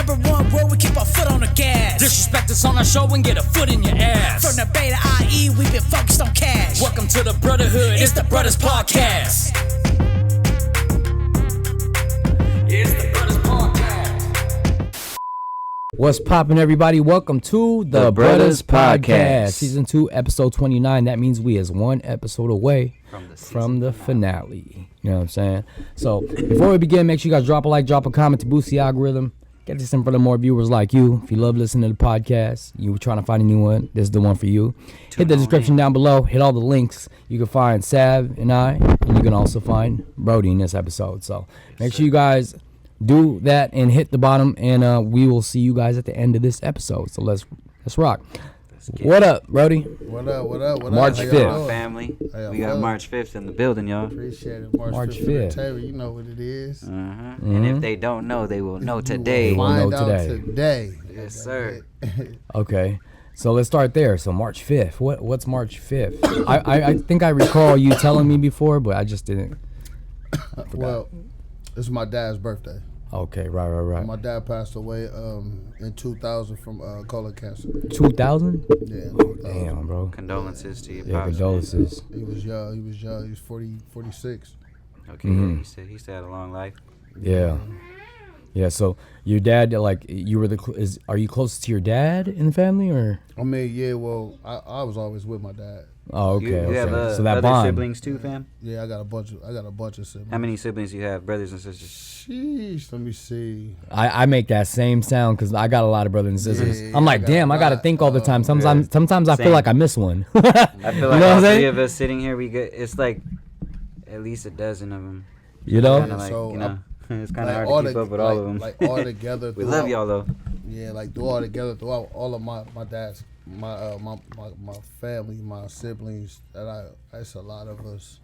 Number one rule, we keep our foot on the gas. Disrespect us on our show and get a foot in your ass. From the beta IE, we've been focused on cash. Welcome to the Brotherhood, it's the Bruddaz Podcast. It's the Bruddaz Podcast. What's poppin', everybody? Welcome to the Bruddaz Podcast. Season 2, episode 29. That means we is one episode away from the finale. You know what I'm saying? So, before we begin, make sure you guys drop a like, drop a comment to boost the algorithm. Get this in front of more viewers like you. If you love listening to the podcast, you trying to find a new one, this is the one for you. Hit the description down below. Hit all the links. You can find Sav and I, and you can also find Brody in this episode. So, make sure you guys do that and hit the bottom, and we will see you guys at the end of this episode. So let's rock. What up, Brody? What up? March 5th. Family. We got March 5th in the building, y'all. Appreciate it. March 5th. You know what it is. And if they don't know, they will know today. Find out today. Yes, sir. Okay. So let's start there. So March 5th. What's March 5th? I think I recall you telling me before, but I just didn't. Well, this is my dad's birthday. Okay, right. My dad passed away in 2000 from colon cancer. 2000? Yeah. Damn, bro. Condolences to your Yeah, pops. condolences. He was young. He was 46. Okay, yeah, he still had a long life. Yeah. Yeah, so your dad, like, you were are you close to your dad in the family, or? I mean, yeah, well, I was always with my dad. Oh, okay. You have So that other bond. siblings too, fam? Yeah, I got a bunch of siblings. How many siblings you have, brothers and sisters? Sheesh, let me see. I make that same sound because I got a lot of brothers and sisters. Yeah, I'm like, damn, I got to think all the time. Sometimes I feel like I miss one. I feel like You know what all I'm saying? three of us sitting here, it's like at least a dozen of them. You know? Kinda like, So, you know, it's kind of Like, hard to keep up with all of them. Like all together. We love y'all though. Yeah, like all together throughout all of my dad's my family, my siblings. It's a lot of us.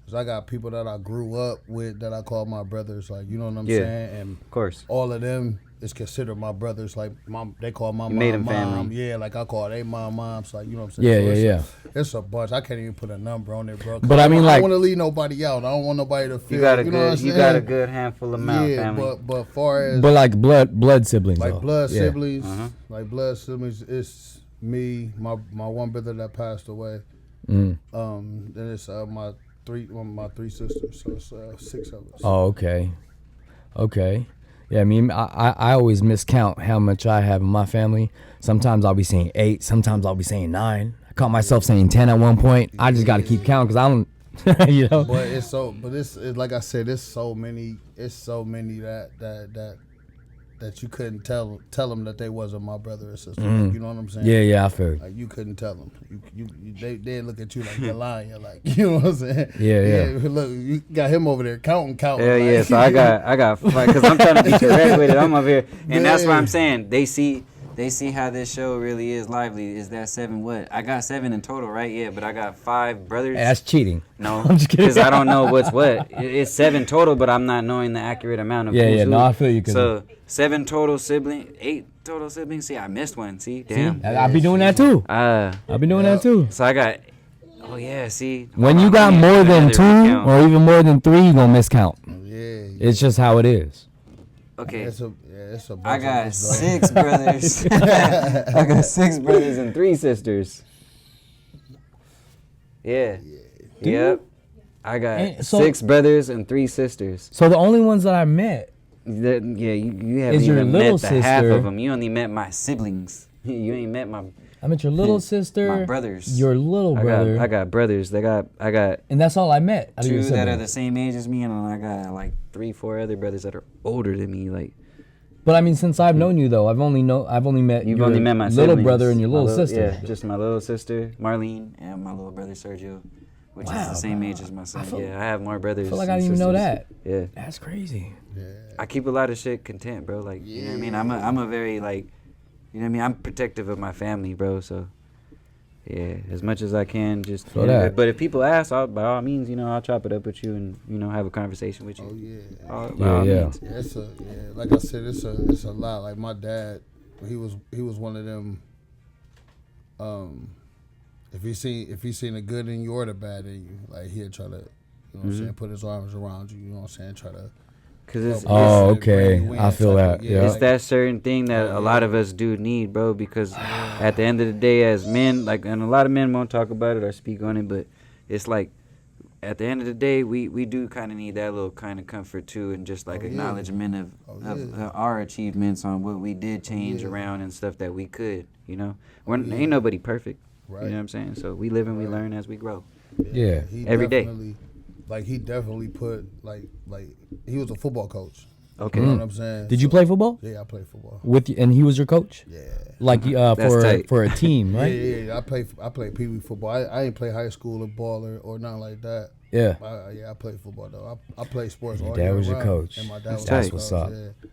'Cause I got people that I grew up with that I call my brothers. Like, you know what I'm saying? And Of course. all of them is considered my brothers. Like they call my mom made them mom. family. Yeah, like I call they moms. Like, you know what I'm saying? Yeah. It's a bunch. I can't even put a number on it, bro. But I mean, I like, don't want to leave nobody out. I don't want nobody to feel. You got a know what I'm good. You saying? got a good handful amount, Yeah, family. but far as but like blood siblings, like though. blood Yeah. siblings, Uh-huh. like blood siblings, it's me, my one brother that passed away. Mm. Then it's my three sisters, so it's 6 of us. Oh, okay. Yeah, I mean, I always miscount how much I have in my family. Sometimes I'll be saying 8, sometimes I'll be saying 9. I caught myself saying 10 at one point. I just got to keep counting because I don't, you know. But it's like I said, it's so many that you couldn't tell them that they wasn't my brother or sister. Like, you know what I'm saying? Yeah, I feel it. Like, you couldn't tell them. They look at you like you're lying. You're like, you know what I'm saying? Yeah. Look, you got him over there counting. Yeah, like, yeah. So I got because I'm trying to be correct with it. I'm over here, and that's what I'm saying. They see how this show really is lively. Is that 7? What I got 7 in total, right? Yeah, but I got 5 brothers. Hey, that's cheating. No, I'm just kidding. because I don't know what's what. It's 7 total, but I'm not knowing the accurate amount of. Yeah. who's No, who. I feel you. So 7 total siblings, 8 total siblings. See, I missed one. See, damn. I'll be doing that too. I'll be doing that too. So I got. Oh yeah, see. When you Hold got on, more than another 2 recount. or even more than 3, you gonna miscount. Yeah. It's just how it is. Okay. It's a bunch I got of us, though. 6 brothers. I got 6 brothers and 3 sisters. Yeah. Yep. I got And so- 6 brothers and 3 sisters. So the only ones that I met. You haven't Is your even little met the half sister- of them. You only met my siblings. You ain't met my I met your little sister, my brothers. your little brother, I got brothers. I got and that's all I met. out of your 2 that are siblings. the same age as me, and I got like 3, 4 other brothers that are older than me. Like But I mean, since I've known you though, I've only met you've your only met my little siblings. brother and your My little sister. Yeah, just my little sister Marlene and my little brother Sergio, which is the same age as my son. I have more brothers. I feel like I and didn't even know sisters. that. Yeah, That's crazy. I keep a lot of shit content, bro. Like you know what I mean. I'm a very like, you know what I mean. I'm protective of my family, bro. So. Yeah, as much as I can, just. So that. But if people ask, by all means, I'll chop it up with you and have a conversation with you. Oh yeah. By all Yeah. means. Yeah, like I said, it's a lot. Like my dad, he was one of them. If he seen the good in you or the bad in you, like he'd try to, you know what I'm saying, put his arms around you. You know what I'm saying, try to Cause it's Oh, It's okay. win-win I feel type of- that. Yeah. it's that certain thing that a lot of us do need, bro. Because at the end of the day, as men, like, and a lot of men won't talk about it or speak on it, but it's like, at the end of the day, we do kind of need that little kind of comfort too, and just like acknowledgement of our achievements on what we did change around and stuff that we could, you know. Ain't nobody perfect, Right. you know what I'm saying? So we live and we learn as we grow. Yeah. He Every day. definitely- Like he definitely put like he was a football coach. Okay. You know what I'm saying? Did you play football? Yeah, I played football. With you, and he was your coach? Yeah. Like That's tight. for a team, right? Yeah. I played Pee Wee football. I ain't play high school or baller or nothing like that. Yeah. I played football though. I played sports all dad year was your round, coach. And my dad That's was tight. my That's what's coach, up. yeah.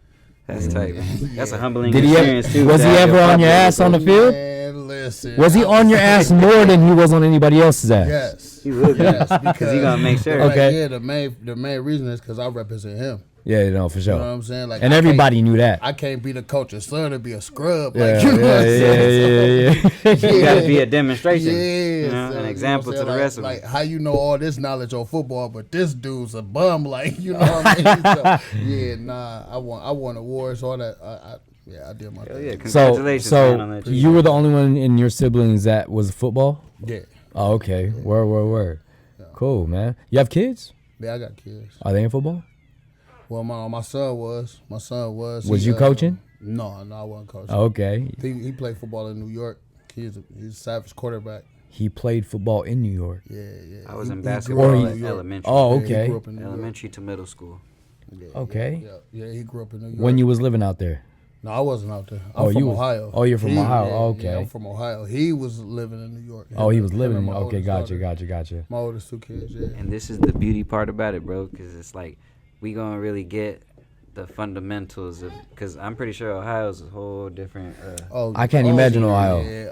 That's tight, man. That's a humbling Did he experience too. was to he have ever your on your papa ass on the coach. field? Man, listen. Was he on your ass more than he was on anybody else's ass? Yes. He would be. Yes, Because he gonna make sure. Okay. Yeah, the main reason is because I represent him. Yeah, no, for sure. You know what I'm saying? Like, And I everybody knew that. I can't be the coach's son and be a scrub. Yeah, Like, you know what I'm saying? yeah. You gotta be a demonstration. Yeah, you know, so, an you example know to what I'm the saying? rest of them. Like, how you know all this knowledge on football, but this dude's a bum, like, you know what I mean? So, yeah, nah, I won awards, all that. I did my Hell thing. yeah, congratulations, man, on that. you were the only one in your siblings that was football? Yeah. Oh, okay. Word. Cool, man. You have kids? Yeah, I got kids. Are they in football? Well, my son was. Was you coaching? No, I wasn't coaching. Okay. He played football in New York. He's a Savage quarterback. He played football in New York. Yeah. I was in He grew up basketball in at New York. elementary. Oh, Yeah, he okay. grew up in New York. Elementary to middle school. Yeah, Okay. Yeah, he grew up in New York. When you was living out there? No, I wasn't out there. Oh, I'm from you was- Ohio. oh, you're from Ohio. Yeah, Okay. Yeah, I'm from Ohio. He was living in New York. Oh, he was Him living and in. my Okay, oldest gotcha. daughter. My oldest two kids, yeah. And this is the beauty part about it, bro, because it's like we gonna really get the fundamentals of, because I'm pretty sure Ohio's a whole different. I can't imagine yeah, Ohio. Yeah.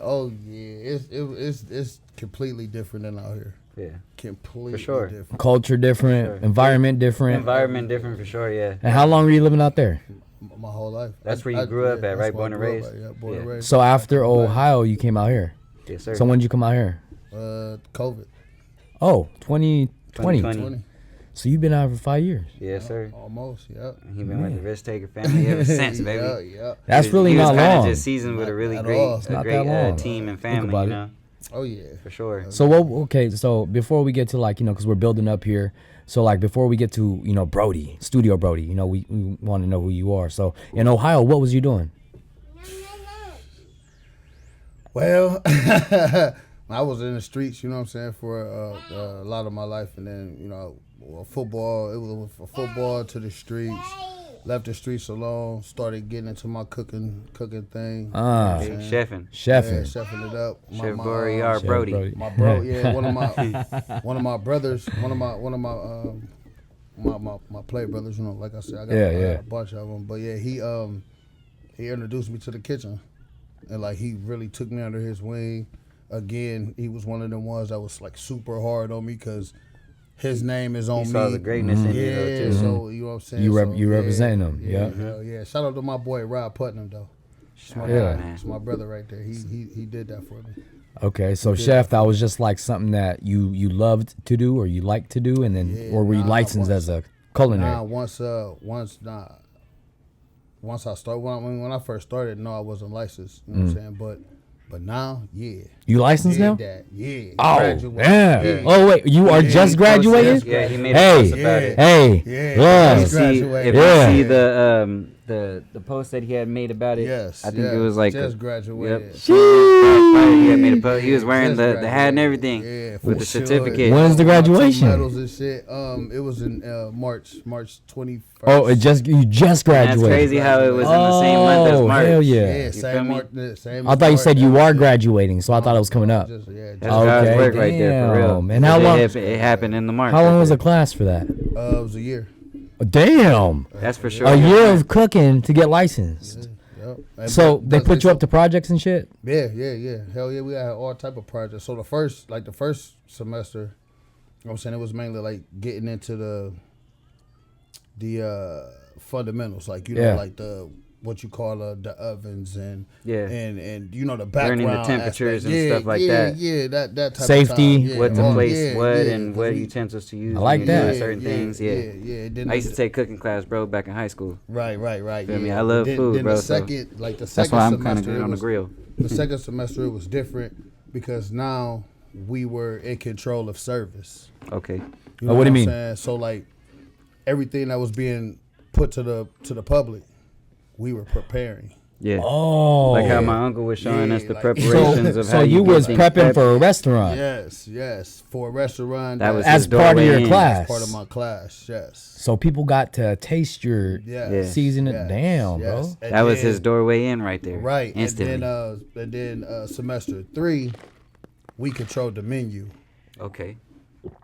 It's completely different than out here. Yeah, Completely For sure. different. Culture different, Sure. environment different. environment different for sure. Yeah, And how long were you living out there? My whole life. That's where you grew up at, that's right? where I Born and grew up raised? at, Yeah, born and Yeah. raised. So after Ohio, you came out here. yes sir. So when did you come out here? COVID. Oh, 2020. 2020. So you've been out here for 5 years. Yes sir. Almost, yeah. He been with the risk taker family ever since, baby. Yeah. That's really he was not kinda long. just seasoned with a really Not at great, all. It's not great that long. team and Think family, about you it. know, Oh, yeah. for sure. So okay, so before we get to like, because we're building up here. So like before we get to, Brody, Studio Brody, we want to know who you are. So in Ohio, what was you doing? Well, I was in the streets, you know what I'm saying, for a lot of my life. And then, football, it was from football to the streets. Left the streets alone, started getting into my cooking thing. Big saying? chefing. Chefing. Yeah, chefing it up. Chef Boreal Chef Brody. Brody. My bro, yeah, one of my brothers, one of my play brothers, like I said, I got a bunch of them. But yeah, he introduced me to the kitchen, and like he really took me under his wing. Again, he was one of the ones that was like super hard on me because his name is on He me. saw the greatness in you, though, Yeah, too. so you know what I'm saying. You So, representing him, yeah. hell yeah. Shout out to my boy Rob Putnam though. It's my Yeah. guy. It's my brother right there. He did that for me. Okay, so chef, that was just like something that you loved to do or you liked to do, and then or were you licensed as a culinary? Nah, once I started when I first started, no, I wasn't licensed. You know what I'm saying? But now, yeah. You licensed Did now? that, yeah. Oh, Graduated. yeah. Oh wait, you are just graduated? Yeah, he made a Hey, post about it. hey, Yeah. look. If Graduated. you Yeah. see the post that he had made about it, Yes, I think it was like just graduated. He had made a post. He was wearing Just the hat and graduated. everything Yeah, with for the sure. certificate. When's the My two graduation? medals and shit. It was in March 21st. Oh, you just And that's graduated. crazy how it was in the same month as Oh, March. hell yeah. Yeah, You feel same me? March. Same. I thought you said you March. are graduating, so I thought it was coming up. Just, yeah, That's just, God's Okay, work right there, for real. damn. And how long- It happened in the March. How long was the it? class for that? it was a year. Damn, That's for sure. a year of cooking to get licensed. Yep. So But- they but put you up to projects and shit. Yeah. Hell yeah, we had all type of projects. So the first semester, you know what I'm saying, it was mainly like getting into the fundamentals, like Yeah. like the what you call the ovens and Yeah. and you know the background Learning the temperatures aspect. and stuff like that. Yeah, that type Safety. of time. Yeah. What to Oh, place, yeah, what, yeah, and 'cause what we- utensils to use. I like when you're doing that. certain things. Yeah. Then I used to take cooking class, bro, back in high school. Right. Feel me? Yeah. I love then, food, then bro. The so second, like the that's second why I'm kind of semester, good it on the was- grill. the second semester it was different because now we were in control of service. Okay. You know what do you I'm mean? saying? So like everything that was being put to the public, we were preparing. Yeah. Oh. Like how my uncle was showing Yeah, us the like- preparations of how So you get was things prepping prepped. for a restaurant Yes, for a restaurant. That was as his part of doorway your in. class. part of my class. Yes. So people got to taste your Yes. seasoning. yes, Damn, yes. bro. And That was then- his doorway in right there. Right. Instantly. And then semester 3, we controlled the menu. Okay.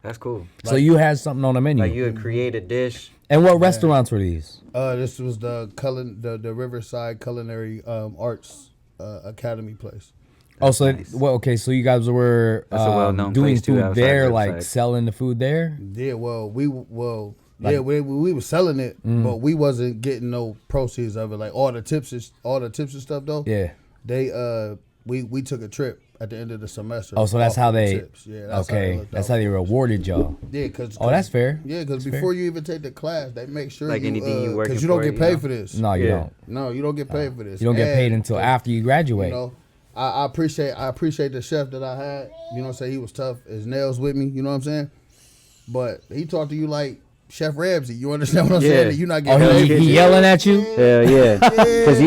That's cool. So you had something on the menu. Like you would create a dish. And what restaurants were these? This was the Riverside Culinary Arts Academy place. Oh, so nice. okay. So you guys were That's a well-known doing place, too, food outside there, like Riverside. selling the food there. Yeah, we were selling it, but we wasn't getting no proceeds of it. Like all the tips and stuff though. Yeah. They we took a trip at the end of the semester. Oh, so that's off how of the they. tips. Yeah, that's how they Okay, looked that's out. how they rewarded y'all. Yeah, cause Oh, that's fair. Yeah, because That's before you even take the class, they make sure Like anything you working because you don't for, get you paid know? for this. No, you Yeah. don't. No, you don't get paid for this. You don't get paid And, until after you graduate. You know, I appreciate the chef that I had. You know what I'm saying? He was tough as nails with me. You know what I'm saying? But he talked to you like Chef Ramsay. You understand what I'm Yeah. saying? You're not Oh, getting paid. he yelling at you? Hell yeah. Cause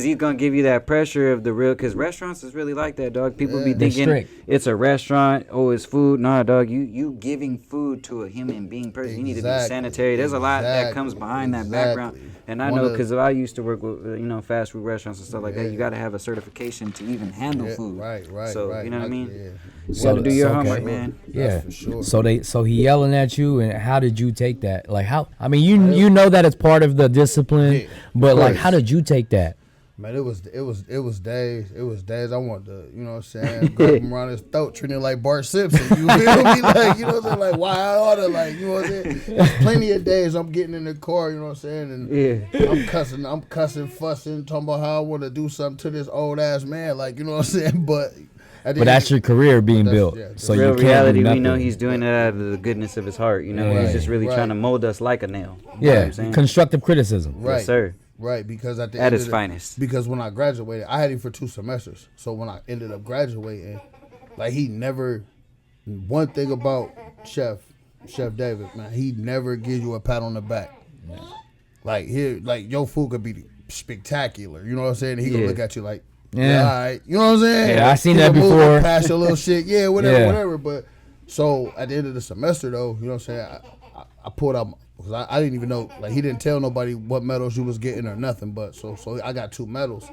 he's gonna give you that pressure of the real. Cause restaurants is really like that, dog. People be They're thinking strict. it's a restaurant. Oh, it's food. Nah, dog. You giving food to a human being person. You need to be Exactly. sanitary. There's a lot that comes Exactly. behind that background. Exactly. And I One know of- because I used to work with fast food restaurants and stuff like that. Yeah. You got to have a certification to even handle Yeah, food. right. So right. you know what I Like, mean. yeah. You So- got to do your so- homework, okay. man. Yeah. That's for sure. So he yelling at you, and how did you take that? Like how? I mean, you know that it's part of the discipline, Yeah, but like, course. how did you take that? Man, it was days. It was days. I wanted to, you know what I'm saying, grab him around his throat, treat him like Bart Simpson. You feel me? Like, you know what I'm saying? Like, why I oughta, like, you know what I'm saying? There's plenty of days I'm getting in the car, you know what I'm saying? And Yeah. I'm cussing, fussing, talking about how I want to do something to this old ass man, like, you know what I'm saying? But That's your career being that's- built. yeah, So Real you can't reality, do we nothing. know he's doing it out of the goodness of his heart. You know, Right, he's just really right. trying to mold us like a nail. You know what Yeah, I'm saying? constructive criticism. right, Yes, sir. right, because at the At end its of the, finest. Because when I graduated, I had him for 2 semesters. So when I ended up graduating, like he never. One thing about Chef David, man, he never gives you a pat on the back. Like here, like your food could be spectacular. You know what I'm saying? He gonna Yeah. look at you like, Yeah. yeah, all right. You know what I'm saying? Yeah, I seen He that gonna move before. and pass your little shit. Yeah, whatever, Yeah. whatever. But so at the end of the semester, though, you know what I'm saying? I pulled out because I didn't even know. Like he didn't tell nobody what medals you was getting or nothing. But so I got 2 medals.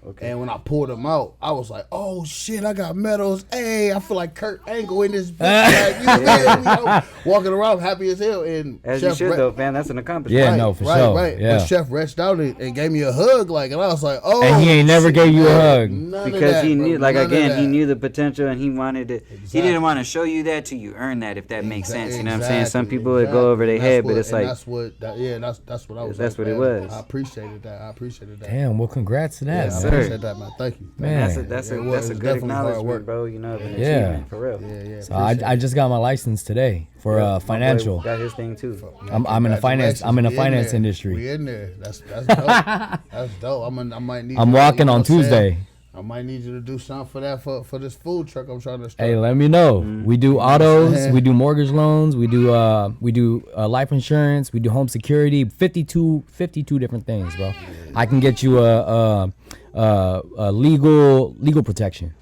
Okay. And when I pulled them out, I was like, "Oh shit, I got medals! Hey, I feel like Kurt Angle in this bitch." Like, you feel me? I'm walking around happy as hell. And As Chef you should, Re- though, man. That's an accomplishment. Yeah, no, for sure. Yeah. But Chef reached out and gave me a hug, like, and I was like, "Oh." And he ain't never shit, gave you a man. hug. None of Because that, he bro. knew, like None of again, he that. knew the potential and he wanted it. He Exactly. didn't want to show you that till you earn that, if that makes sense. You know what I'm saying? Some Exactly, people would go over their exactly. head, That's but it's what- and like, that's what I was. That's like, what it man. was. I appreciated that. Damn, well, congrats to that, Yeah, I man. sir. appreciate that, man. Thank you. Man. that's a It was good definitely hard acknowledgement, work. bro. You know, of an Yeah. achievement for real. Yeah. So I just got my license today for My boy financial. got his thing too. I'm in the finance. I'm in the finance industry. We in there. That's dope. That's dope. I might need. I'm you, walking you know on what I'm saying? Tuesday. I might need you to do something for that for this food truck I'm trying to start. Hey, let me know. We do autos, saying? we do mortgage loans, we do life insurance, we do home security. 52 different things, bro. I can get you a legal protection.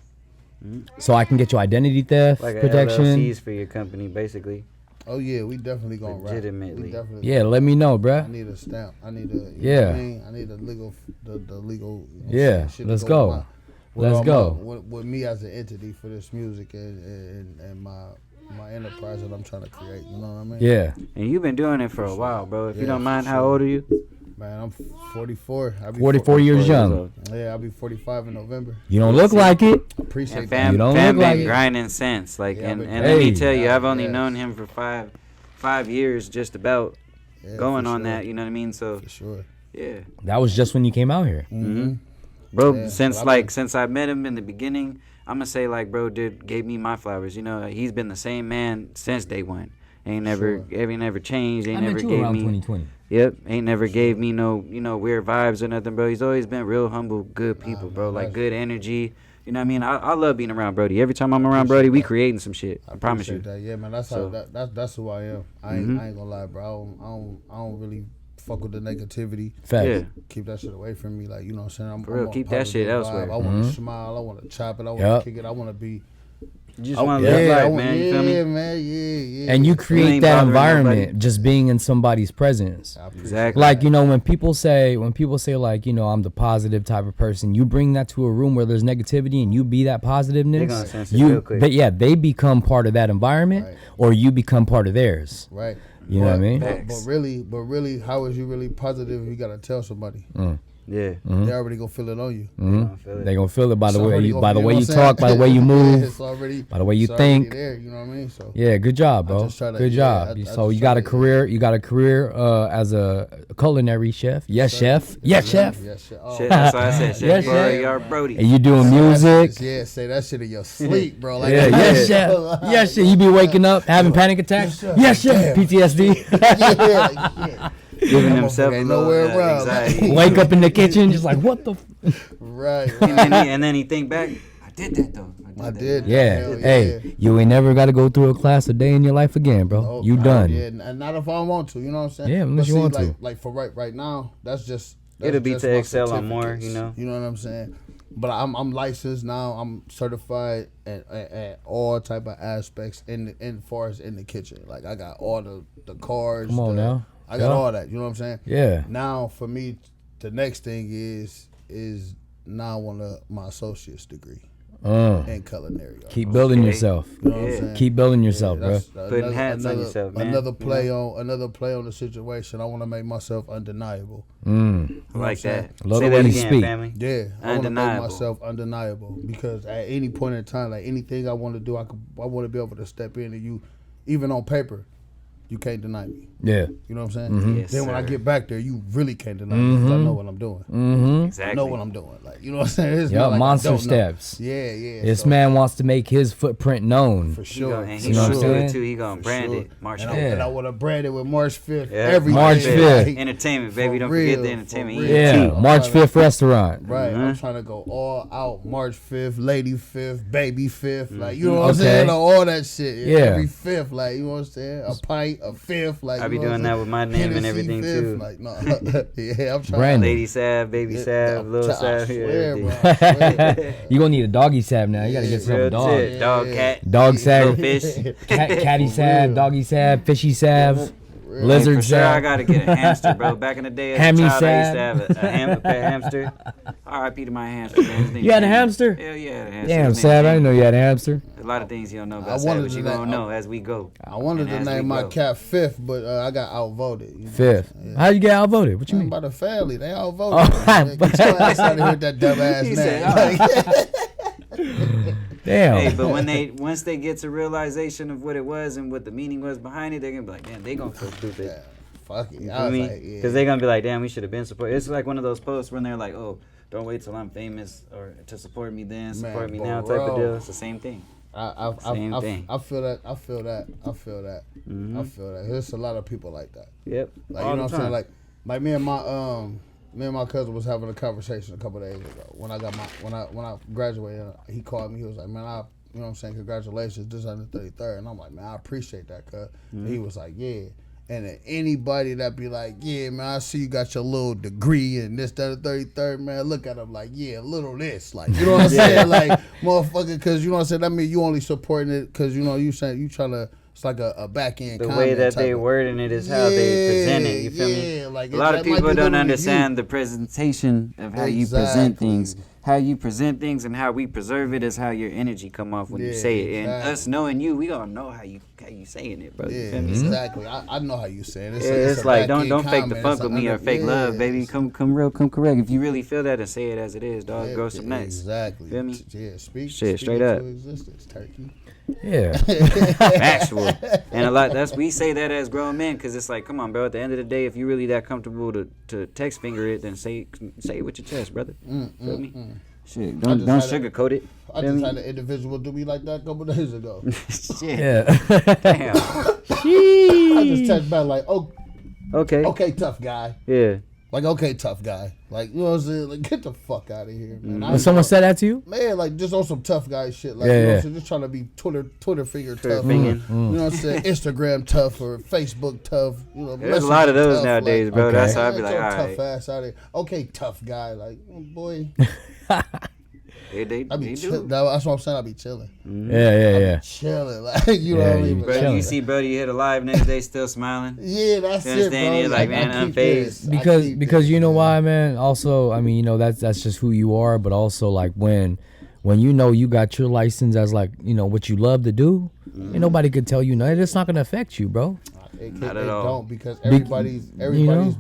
So I can get you identity theft Like a protection. LLCs for your company, basically. Oh yeah, we definitely gonna rap. Legitimately. We definitely. Yeah, let me know, I bruh. need a stamp. I need a. You Yeah. know what I mean? I need a legal. The legal. Yeah, shit to let's with go. my- Let's with go. with me as an entity for this music and my enterprise that I'm trying to create. You know what I mean? Yeah. And you've been doing it for a while, bro. If you Yeah, don't mind, for how sure. old are you? Man, I'm 44. I'll be 44 years young. old. Yeah, I'll be 45 in November. You don't look like it. Appreciate And that. fam, You don't fam look like been it. grinding since. Like, Yeah, and but- let me Hey. tell you, I've only Yes. known him for five years, just about Yeah, going for on sure. that. You know what I mean? So For sure. Yeah. That was just when you came out here. Bro, Yeah, since I met him in the beginning, I'm gonna say like bro gave me my flowers. You know, he's been the same man since day one. Ain't never changed. Ain't I never met you gave around me 2020. Yep, ain't never gave me no, weird vibes or nothing, bro. He's always been real humble, good people, bro. Like good energy. You know what I mean? I love being around Brody. Every time I'm around Brody, we creating some shit. I promise you. That. Yeah, man. That's So- how that's who I am. I ain't gonna lie, bro. I don't really fuck with the negativity. Facts. Yeah. Keep that shit away from me. Like, you know what I'm saying? For real, on keep that shit positive elsewhere. vibe. I want to smile. I want to chop it. I want Yup. to kick it. I want to be. You just want to live life, man. You feel me? Yeah, man. Yeah. And you You create ain't that bothering environment nobody. just being in somebody's presence. I appreciate Exactly. Like, you know, when people say like, you know, I'm the positive type of person, you bring that to a room where there's negativity and you be that They gonna positiveness, sense it real quick. they become part of that environment, Right. or you become part of theirs. Right. You know what I mean? Facts. But really, how is you really positive if you gotta tell somebody? Yeah. They already gonna feel it on you. I feel it. They gonna feel it by the It's way already you, gonna by the be, way know you what I'm talk, by the saying? way you Yeah, move, it's already, by the way you it's already think. there, you know what I mean? So Yeah, good job, bro. just try to- Good yeah, job. I So just you got try a to- career. You got a career as a culinary chef. Yes, chef. Yes, chef. Yes, shit. Oh, Shit, that's why I said shit. Yes, Brody, chef. y'all Brody. And you doing say that music. shit- yeah, say that shit in your sleep, bro. Like, Yeah, yes, chef. Yes, chef. You be waking up having panic attacks. Yes, chef. PTSD. yeah. Giving That himself a motherfucker ain't little nowhere around. anxiety. Wake up in the kitchen, just like what the. Right. And then he think back. I did that though. I did. Yeah. Hell Hey, you ain't never got to go through a class a day in your life again, bro. Oh, You nah, done. Yeah, and not if I want to. You know what I'm saying? Yeah, unless But you see, want like, to. Like for right now, that's just. It'll be just to my excel on more, certificates. you know? You know what I'm saying? But I'm licensed now. I'm certified at all type of aspects in far as in the kitchen. Like I got all the cards. Come on now. I got Yeah. all that. You know what I'm saying? Yeah. Now for me, the next thing is now I want my associate's degree in culinary. art. Keep building Okay. yourself. You know what I'm Yeah. saying? Keep building yourself, bro. That's Putting hats on yourself, man. Another play You on the situation. I want to make myself undeniable. I like that. Love Say the way that you again, speak. family. Yeah, I want to make Undeniable. myself undeniable because at any point in time, like anything I want to do, I want to be able to step in and you, even on paper, you can't deny me. Yeah. You know what I'm saying? Yes, Then when I sir. get back there, you really can't deny me because I know what I'm doing. I Exactly. know what I'm doing. Like you know what I'm saying? It's Yeah, not like I monster don't know. steps. Yeah. This so, man wants to make his footprint known. for He sure. gonna, and for he know what gonna I'm do saying? it too. He gonna brand sure. it. March And 5th. I want to brand it with March 5th. Yeah, Everything. March 5th. Like, Entertainment, baby. For Don't real, forget the for entertainment. real. Yeah, ENT. March 5th restaurant. Right, Mm-hmm. I'm trying to go all out. March 5th, Lady 5th, Baby 5th, like you know what I'm Okay. saying, like, all that shit. Yeah. Every 5th, like you know what I'm saying, a pint, a 5th, like I you be know what doing I'm that saying? with my name and Hennessy everything, 5th, too. Like no, yeah, I'm trying. Brandon. Lady Sav, Baby Sav, Lil I Sav. swear, bro. everything. I swear. You gonna need a doggy sab now. You gotta get some Real dog. shit. Dog, Yeah. cat, Dog little sab, fish. catty sab, doggy sab, fishy sab, lizard For sure, I sab. gotta get a hamster, bro. Back in the day, as Hammy a child, I used Sab. to have a pet hamster. R.I.P. to my hamster, man. His name You had a Hammy. hamster? Hell yeah, I had a hamster. Damn, His name Sab, I Hammy. didn't know you had a hamster. A lot of things you don't know I about Sab, wanted but to you name- gonna know as we go. I wanted And to as we name my go. cat 5th, but I got outvoted. You know? 5th. How you get outvoted? What you mean? By the family, they outvoted. Oh, me. Get your ass out of here with that dumb ass He name. said, Damn. Hey, but once they get to realization of what it was and what the meaning was behind it, they're gonna be like, damn, they gonna feel stupid. Yeah, fuck it. You I feel was me? like, yeah. Because they're gonna be like, damn, we should have been supported. It's like one of those posts when they're like, oh, don't wait till I'm famous or to support me then, support me now type of bro. deal. It's the same thing. Same thing. I feel that. I feel that. There's a lot of people like that. Yep. Like All you know the what I'm saying? time. Like me and my cousin was having a conversation a couple days ago. When I graduated, he called me. He was like, man, you know what I'm saying, congratulations, this on the 33rd. And I'm like, man, I appreciate that, cuz. And he was like, yeah. And then anybody that be like, yeah, man, I see you got your little degree and this, that, the 33rd, man, look at him like, yeah, little this. Like, you know what I'm saying? Like, motherfucker, because you know what I'm saying? That mean you only supporting it because, you know, you saying you trying to, it's like a back end The comment way that type they of- wording it is how they present it. You feel me? Yeah, like A lot of that might people be don't literally understand the presentation of how you present Exactly. things. How you present things and how we preserve it is how your energy come off when you Yeah, say it. And exactly. us knowing you, we gonna know how you saying it, bro. Yeah, You feel me? exactly. I know how you say it. It's a like back-end don't fake the comment. funk It's with an me or under- fake love, yeah, baby. it's- Come real, come correct. If you really feel that and say it as it is, dog, yeah, grow some nuts. Exactly. Feel me? Yeah, speak Shit, straight it up. into existence, turkey. Yeah. Factual. And a lot we say that as grown men because it's like, come on, bro. At the end of the day, if you're really that comfortable to text finger it, then say it with your chest, brother. Feel me? Shit, don't sugarcoat it. I just had an individual do me like that a couple days ago. Shit. Yeah. Damn. I just text back like, oh, Okay. okay, tough guy. Yeah. Like, okay, tough guy. Like, you know what I'm saying? Like, get the fuck out of here, man. When someone said that to you? Man, like, just on some tough guy shit. Like, Yeah, you know what yeah. I'm saying? Just trying to be Twitter finger Twitter tough. finger. You know what I'm saying? Instagram tough or Facebook tough. You know, There's a lot of those tough, nowadays, like, bro. Okay. That's how I'd be get like, your all tough right. ass out of here. Okay, tough guy. Like, oh, boy. They I be do. that's what I'm saying. I be chilling. Yeah. Chilling. Like, you know Yeah, what I mean? you But Bro, chilling. you see Brody hit a live next day still smiling. yeah, that's You it, understand? bro. You're like, man, I keep unfazed. this. I Because keep you this, know man. why, man. Also, I mean, you know that's just who you are. But also, like when you know you got your license as like what you love to do, ain't nobody could tell you nothing. It's not gonna affect you, bro. Not at all. Don't because everybody's know?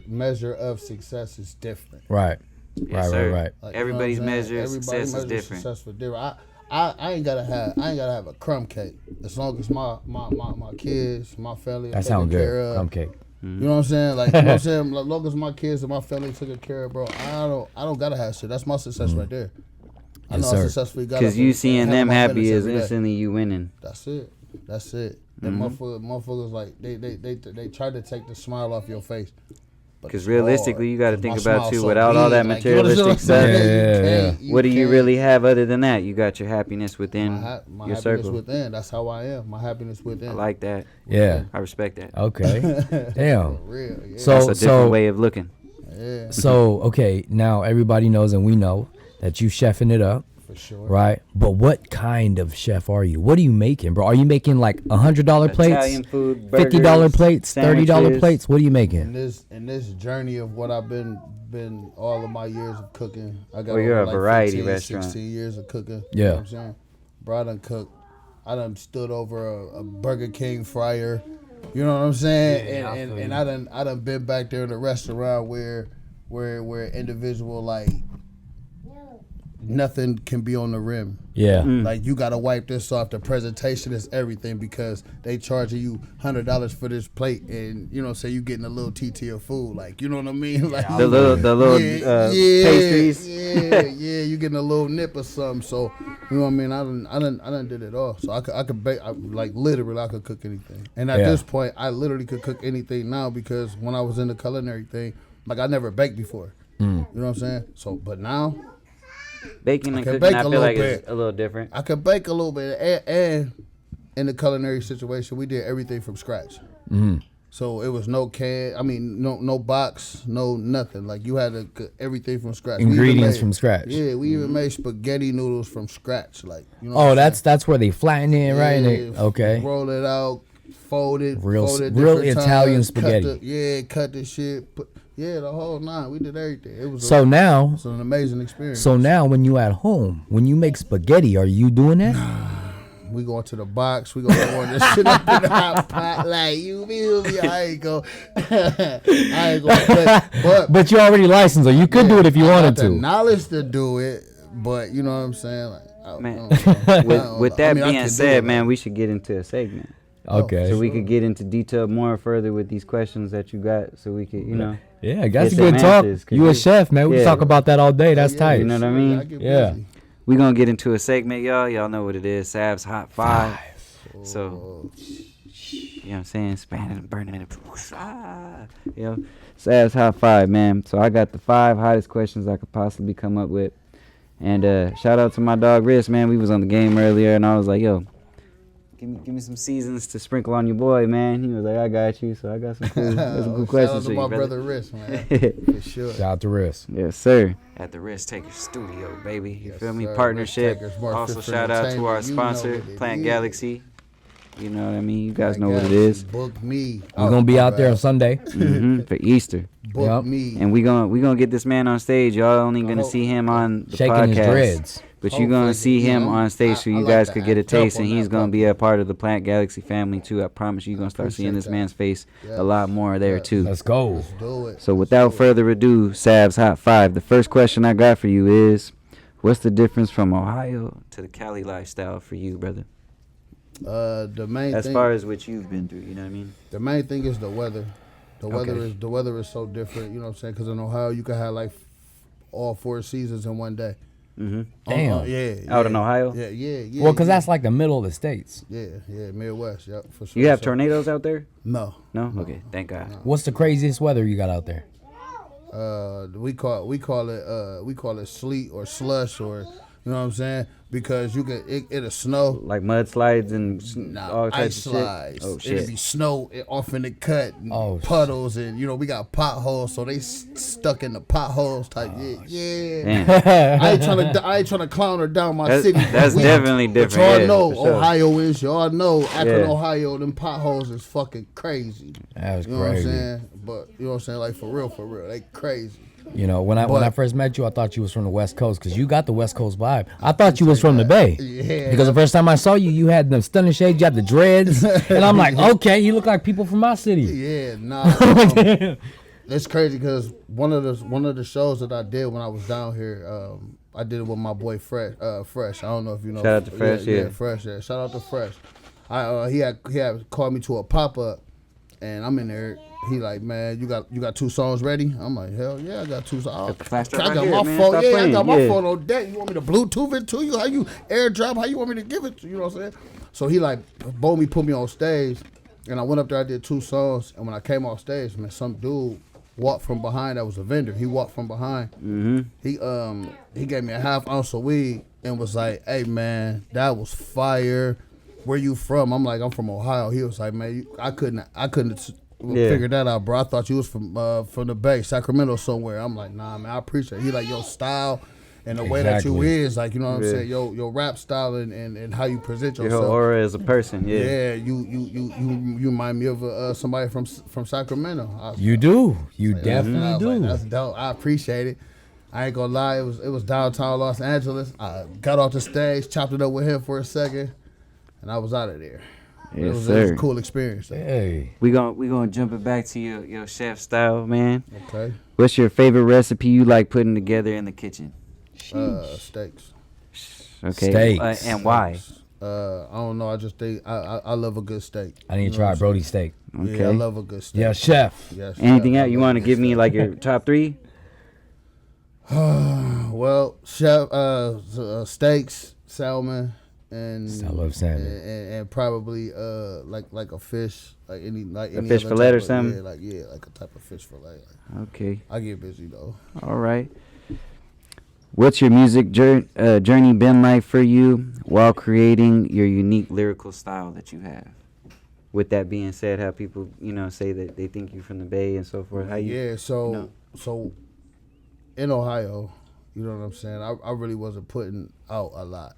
measure of success is different. Right. Yes, right. sir. Right. Like, Everybody's you know what I'm measure saying? of success is Everybody measures different. success for different. I ain't gotta have a crumb cake as long as my kids, my family. That taken sounds care good. of. Crumb cake. You know what I'm saying? Like, you know what I'm saying? Like, long as my kids and my family taken care of, bro, I don't gotta have shit. That's my success right there. I Yes, know sir. I successfully got. Because you seeing handle them my happy business is every day. instantly you winning. That's it. And motherfuckers like they try to take the smile off your face. Because realistically, you got to My think about smile too. so Without all big, that like, you understand what I'm materialistic stuff, saying? Yeah. what do you can't- really have other than that? You got your happiness within my your happiness circle. within. That's how I am. My happiness within. I like that. Yeah. I respect that. Okay. Damn. For real. Yeah. So That's a different way of looking. yeah, So okay, now everybody knows and we know that you chefing it up, for sure. right? But what kind of chef are you? What are you making, bro? Are you making like $100 plates, Italian food, $50 burgers, plates, $30 sandwiches. plates? What are you In making? this journey of what I've been all of my years of cooking, I got Well, you're over a variety 15, restaurant. 16 years of cooking. Yeah. You know what I'm saying? Bro, I done cooked. I done stood over a Burger King fryer. You know what I'm saying? Yeah, I and feel and you. I done been back there in the restaurant where individual like nothing can be on the rim. Yeah. Like, you gotta wipe this off. The presentation is everything because they charging you $100 for this plate, and say you getting a little TT of food. Like, you know what I mean? Like The little pastries. yeah, you getting a little nip or something. So you know what I mean? I done did it all. So I could bake. Like, literally, I could cook anything. And at Yeah. this point, I literally could cook anything now because when I was in the culinary thing, like, I never baked before. You know what I'm saying? So, but now. Baking and can cooking, bake I a feel little like bit. it's a little different. I could bake a little bit, and in the culinary situation, we did everything from scratch. So it was no can. I mean, no box, no nothing. Like, you had to cook everything from scratch. We even Ingredients made- from scratch. Yeah, we even made spaghetti noodles from scratch. Like, you know. Oh, that's where they flatten it, right? And they- Yeah, okay. Roll it out, fold it, Real fold it real different Italian times, spaghetti. cut the shit. The whole nine. We did everything. It was So now, it's an amazing experience. so now when you at home, when you make spaghetti, are you doing that? We going to the box. We gonna warm this shit up in the hot pot. Like, you feel me? I ain't go. I ain't gonna play. But you already licensed, or you could do it if you I wanted got the to. knowledge to do it, but you know what I'm saying? Like, Man, I with that mean, I being can do said, it, man, we should get into a segment. Okay. So we could get into detail more further with these questions that you got, so we could, Yeah, that's a Get good some talk. answers, 'cause You a you- chef, man. We yeah. can talk about that all day. That's Yeah, tight. You know what I mean? get Yeah. busy. we gonna get into a segment, y'all. Y'all know what it is. Sav's Hot 5. So, you know what I'm saying? Spanning and burning it. Sav's Hot 5, man. So I got the 5 hottest questions I could possibly come up with. And shout out to my dog Riss, man. We was on the game earlier, and I was like, yo, give me some seasons to sprinkle on your boy, man. He was like, I got you. So I got some cool, got some cool questions for Shout out you, to my brother Riss, man. For sure. Shout out to Riss. Yes, sir. At the Risk Taker Studio, baby. You Yes, feel me? sir. Partnership. Risk Takers, more Also, fit for shout out to our entertainment. You know sponsor, what it Plant is. Galaxy. You know what I mean? You guys Like, know what it guys, is. Book me. We're gonna be out there on Sunday. For Easter. Book Yep. me. And we gonna get this man on stage. Y'all only gonna see him on the Shaking podcast. his dreads. But you're gonna Hopefully, see him you know, on stage so I you like guys to could get a act up taste, and on he's that gonna be a part of the Plant Galaxy family too. I promise you, you're gonna start seeing Appreciate this that. man's face Yes. a lot more there Yes. too. Let's go. Do it. So without further ado, Sav's Hot 5. The first question I got for you is, what's the difference from Ohio to the Cali lifestyle for you, brother? The main As thing, far as what you've been through, you know what I mean? the main thing is the weather. Okay. The weather is so different. You know what I'm saying? Because in Ohio, you can have like all 4 seasons in one day. Mm-hmm. Damn. Yeah. Out in Ohio? Yeah. Well, because yeah. that's like the middle of the states. Yeah, Midwest. Yep, for sure. You have So- tornadoes out there? No. No? Okay, thank God. What's the craziest weather you got out there? We call it sleet or slush, or you know what I'm saying, because it'll snow. Like mudslides and all Ice types of slides. shit? Oh, It'll shit. be snow off in the cut, and Oh, puddles, and we got potholes, so they stuck in the potholes type. Yeah. Damn. I ain't trying to clown her down my That's- city. that's definitely different, But y'all yeah, know for sure. Ohio is. Y'all know Akron, Yeah. Ohio. Them potholes is fucking crazy. That was You know what I'm crazy. saying? But you know what I'm saying? Like for real, they crazy. You know, when I But- first met you, I thought you was from the West Coast because you got the West Coast vibe. I thought you was from the Bay. Yeah. Because the first time I saw you, you had the stunning shades, you had the dreads, and I'm like, okay, you look like people from my city. Yeah, nah. It's crazy because one of the shows that I did when I was down here, I did it with my boy Fresh. Fresh. I don't know if you know. Shout out to Fresh, yeah. Fresh. Yeah, shout out to Fresh. He had called me to a pop up, and I'm in there. He like, man, you got 2 songs ready? I'm like, hell yeah, I got 2 songs. Got the flash I drive right got here, my man. phone. Stop Yeah, I playing, got my yeah. phone on deck. You want me to Bluetooth it to you? How you AirDrop? How you want me to give it to you? You know what I'm saying? So he like, put me on stage, and I went up there. I did 2 songs, and when I came off stage, man, some dude walked from behind. That was a vendor. He walked from behind. Mm-hmm. He gave me a half ounce of weed and was like, "Hey man, that was fire. Where you from?" I'm like, "I'm from Ohio." He was like, "Man, I couldn't figure that out, bro. I thought you was from the Bay, Sacramento somewhere." I'm like, "Nah, man, I appreciate it." He like your style and the way that you Exactly. is, like, you know what I'm Yeah. saying, your rap style and how you present Your yourself. whole aura as a person, yeah. Yeah, you remind me of somebody from Sacramento. You do. You I definitely was do. like, that's dope. I appreciate it. I ain't gonna lie, it was downtown Los Angeles. I got off the stage, chopped it up with him for a second, and I was out of there. Yes, it was sir. a cool experience. Though. Hey. We gonna jump it back to your chef style, man. Okay, What's your favorite recipe you like putting together in the kitchen? steaks. Okay. Steaks. And why? I don't know. I just think I love a good steak. I need You to know try what I'm Brody steak. saying? Okay. Yeah, I love a good steak. Yeah, chef. Yes, Anything chef, I else? You love want a to good give me steak. like your top 3? Well, chef, steaks, salmon, and I love salmon. and probably like a fish, like any fish other fillet type or of- something? like a type of fish fillet. Okay. I get busy though. All right. What's your music journey been like for you while creating your unique lyrical style that you have? With that being said, how people, say that they think you from the Bay and so forth. How you? Yeah, so No. so in Ohio, you know what I'm saying. I really wasn't putting out a lot.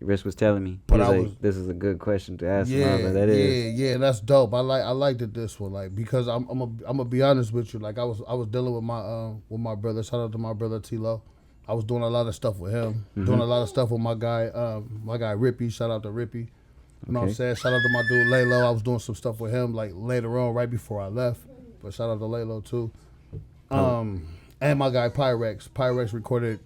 Rich was telling me. But He was I like, was- this is a good question to ask him. I Yeah, was like, that is. yeah, that's dope. I liked it this one, like, because I'm gonna be honest with you. Like I was dealing with my brother. Shout out to my brother T-Lo. I was doing a lot of stuff with him, doing a lot of stuff with my guy Rippy. Shout out to Rippy. You know what I'm Okay. saying? Shout out to my dude Laylo. I was doing some stuff with him like later on, right before I left. But shout out to Laylo too. And my guy Pyrex. Pyrex recorded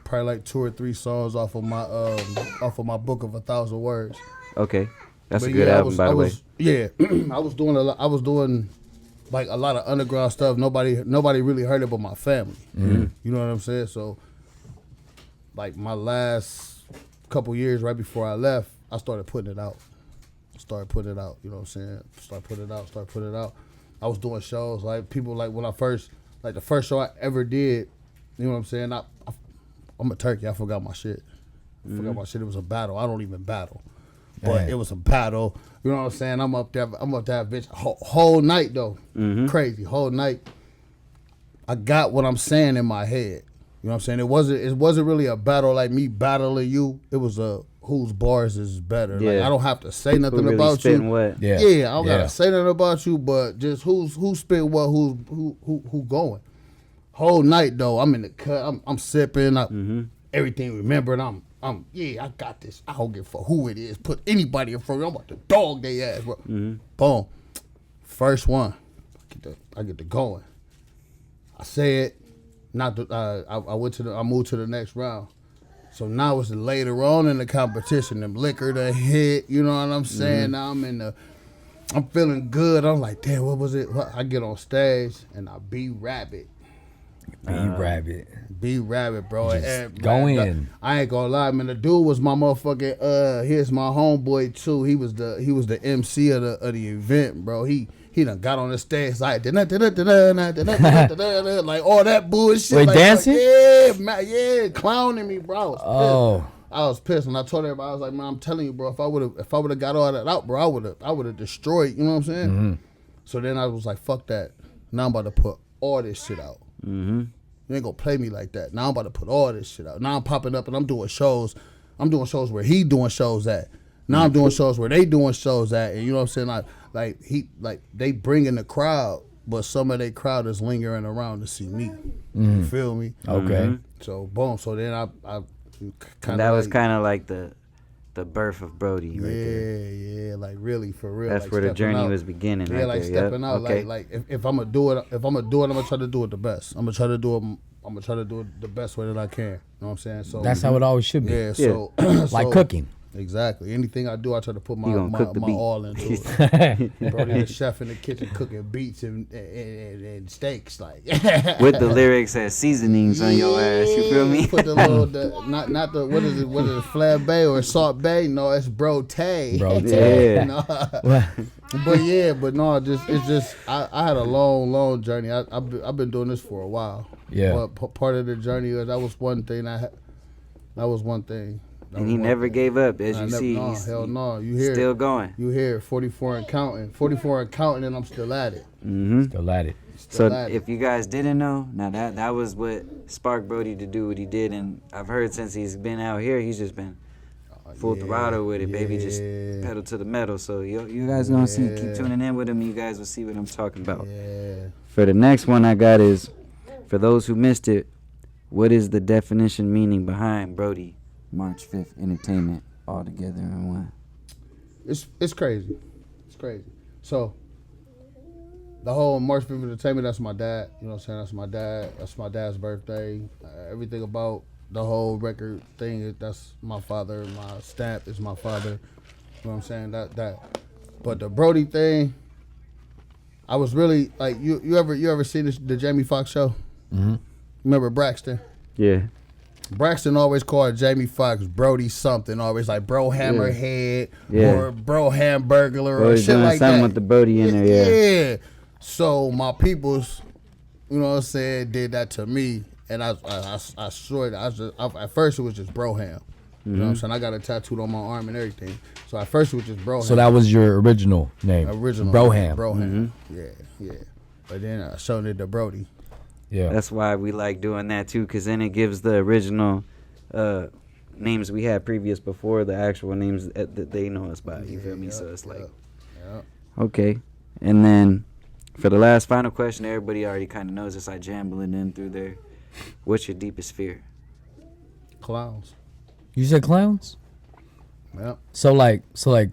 probably like 2 or 3 songs off of my book of 1,000 words. Okay. That's But a good yeah, album, by the way. Yeah, I was doing like a lot of underground stuff. Nobody really heard it but my family. Mm-hmm. You know what I'm saying? So, like my last couple years right before I left, I started putting it out. You know what I'm saying? Start putting it out. I was doing shows like people like when I first like the first show I ever did. You know what I'm saying? I'm a turkey. I forgot my shit. It was a battle. I don't even battle. But Damn. it was a battle. You know what I'm saying? I'm up there, bitch, whole night though. Crazy, whole night. I got what I'm saying in my head. You know what I'm saying? It wasn't really a battle like me battling you. It was a whose bars is better. Like, Yeah. I don't have to say nothing Who really about spitting you. what? Yeah. Yeah, I don't Yeah. gotta say nothing about you, but just who's spit what, who going. Whole night though, I'm in the cut. I'm sipping. Everything remembered. I got this. I don't give a fuck who it is. Put anybody in front of me. I'm about to dog their ass, bro. Boom. First one. I get to going. I said, I moved to the next round. So now it's later on in the competition, them liquor done hit, you know what I'm saying? Now I'm feeling good. I'm like, damn, what was it? I get on stage and I be Rabbit. Be Rabbit, bro. And, go man, in. I ain't gonna lie, man. The dude was my motherfucking. Here's my homeboy too. He was the MC of the event, bro. He done got on the stage like like all that bullshit. Wait, like, dancing? Yeah, man, yeah, clowning me, bro. Oh. I was pissed when I told everybody. I was like, man, I'm telling you, bro. If I would have got all that out, bro, I would have destroyed. You know what I'm saying? Mm-hmm. So then I was like, fuck that. Now I'm about to put all this shit out. Mm-hmm. You ain't gonna play me like that. Now I'm about to put all this shit out. Now I'm popping up and I'm doing shows. I'm doing shows where he doing shows at. Now I'm doing shows where they doing shows at. And you know what I'm saying? Like they bringing the crowd, but some of their crowd is lingering around to see me. You feel me? Okay. So boom. So then I And that was kind of like the birth of Brody right there. Yeah, like really for real. That's like where the journey out. was beginning. Yeah, right like there. stepping out. Okay. Like if I'm gonna do it, I'm gonna try to do it the best. I'm gonna try to do it the best way that I can. You know what I'm saying? So That's how it always should be. yeah. So Like cooking. Exactly. Anything I do, I try to put my cook the beat. all into it. Brody the chef in the kitchen cooking beets and steaks, like With the lyrics as seasonings on your ass, you feel me? Put the little not the what is it flambe or salt bay? No, it's brote. Bro, Yeah. No. But no, it's just I had a long journey. I've been doing this for a while. Yeah. But part of the journey that was one thing that was one thing. And he never gave up, as you see. No, He's hell no. You hear still it. going. You hear 44 and counting. 44 and counting, and I'm still at it. Mm-hmm. Still at it. So at it. if you guys didn't know, now that was what sparked Brody to do what he did, and I've heard since he's been out here, he's just been full throttle with it, baby, just pedal to the metal. So you guys gonna see, keep tuning in with him, you guys will see what I'm talking about. Yeah. For the next one I got is, for those who missed it, what is the definition meaning behind Brody March 5th Entertainment all together in one? It's crazy. It's crazy. So the whole March 5th Entertainment, that's my dad. You know what I'm saying? That's my dad. That's my dad's birthday. Everything about the whole record thing, that's my father. My stamp is my father. You know what I'm saying? That. But the Brody thing, I was really like, you ever seen the Jamie Foxx show? Mm-hmm. Remember Braxton? Yeah. Braxton always called Jamie Foxx Brody something, always like Bro Hammerhead or Bro Hamburglar or shit doing like something that. with the Brody in there, Yeah. So my peoples, you know what I'm saying, did that to me, and I swear at first it was just Bro Ham. You know what I'm saying? I got it tattooed on my arm and everything. So at first it was just Bro Ham. So that was your original name? Original. Broham. Broham. Yeah. But then I showed it to Brody. Yeah. That's why we like doing that too, because then it gives the original names we had previous before the actual names that they know us by. You feel me? So it's like, okay. And then for the last final question, everybody already kind of knows this. I jambling in through there. What's your deepest fear? Clowns. You said clowns? Yep. So like,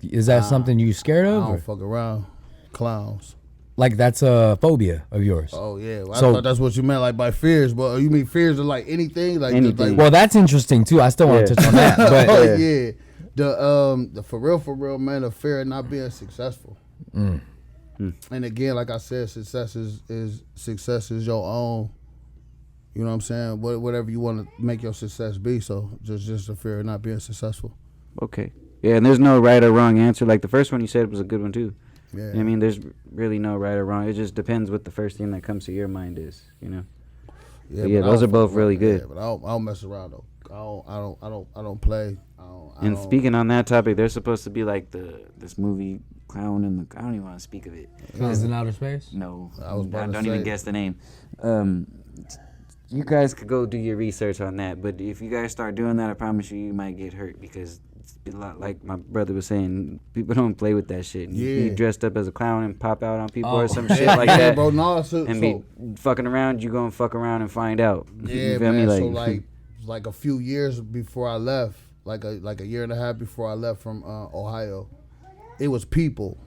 is that something you scared I of? don't Or? fuck around. Clowns. Like that's a phobia of yours? Oh yeah, well, So- I thought that's what you meant, like by fears. But you mean fears of like anything, like Anything. Like, Well, that's interesting too. I still want to touch on that. But oh yeah, the for real, man, the fear of not being successful. And again, like I said, success is your own. You know what I'm saying? Whatever you want to make your success be. So just the fear of not being successful. Okay. Yeah, and there's no right or wrong answer. Like the first one you said was a good one too. Yeah. I mean, there's really no right or wrong. It just depends what the first thing that comes to your mind is, you know. Yeah, But yeah, but I those don't are both fuck really around. good. Yeah, but I don't mess around though. I don't play. I And don't- speaking on that topic, there's supposed to be like this movie Clown in the. I don't even want to speak of it. is it outer space? No, I was about to don't even say. guess the name. You guys could go do your research on that, but if you guys start doing that, I promise you might get hurt because it's a lot like my brother was saying. People don't play with that shit. You Yeah. be dressed up as a clown and pop out on people Oh. or some shit like that, bro. No, and be fucking around. You gonna fuck around and find out. Yeah, You feel man. me? So like a few years before I left, like a year and a half before I left from Ohio, it was people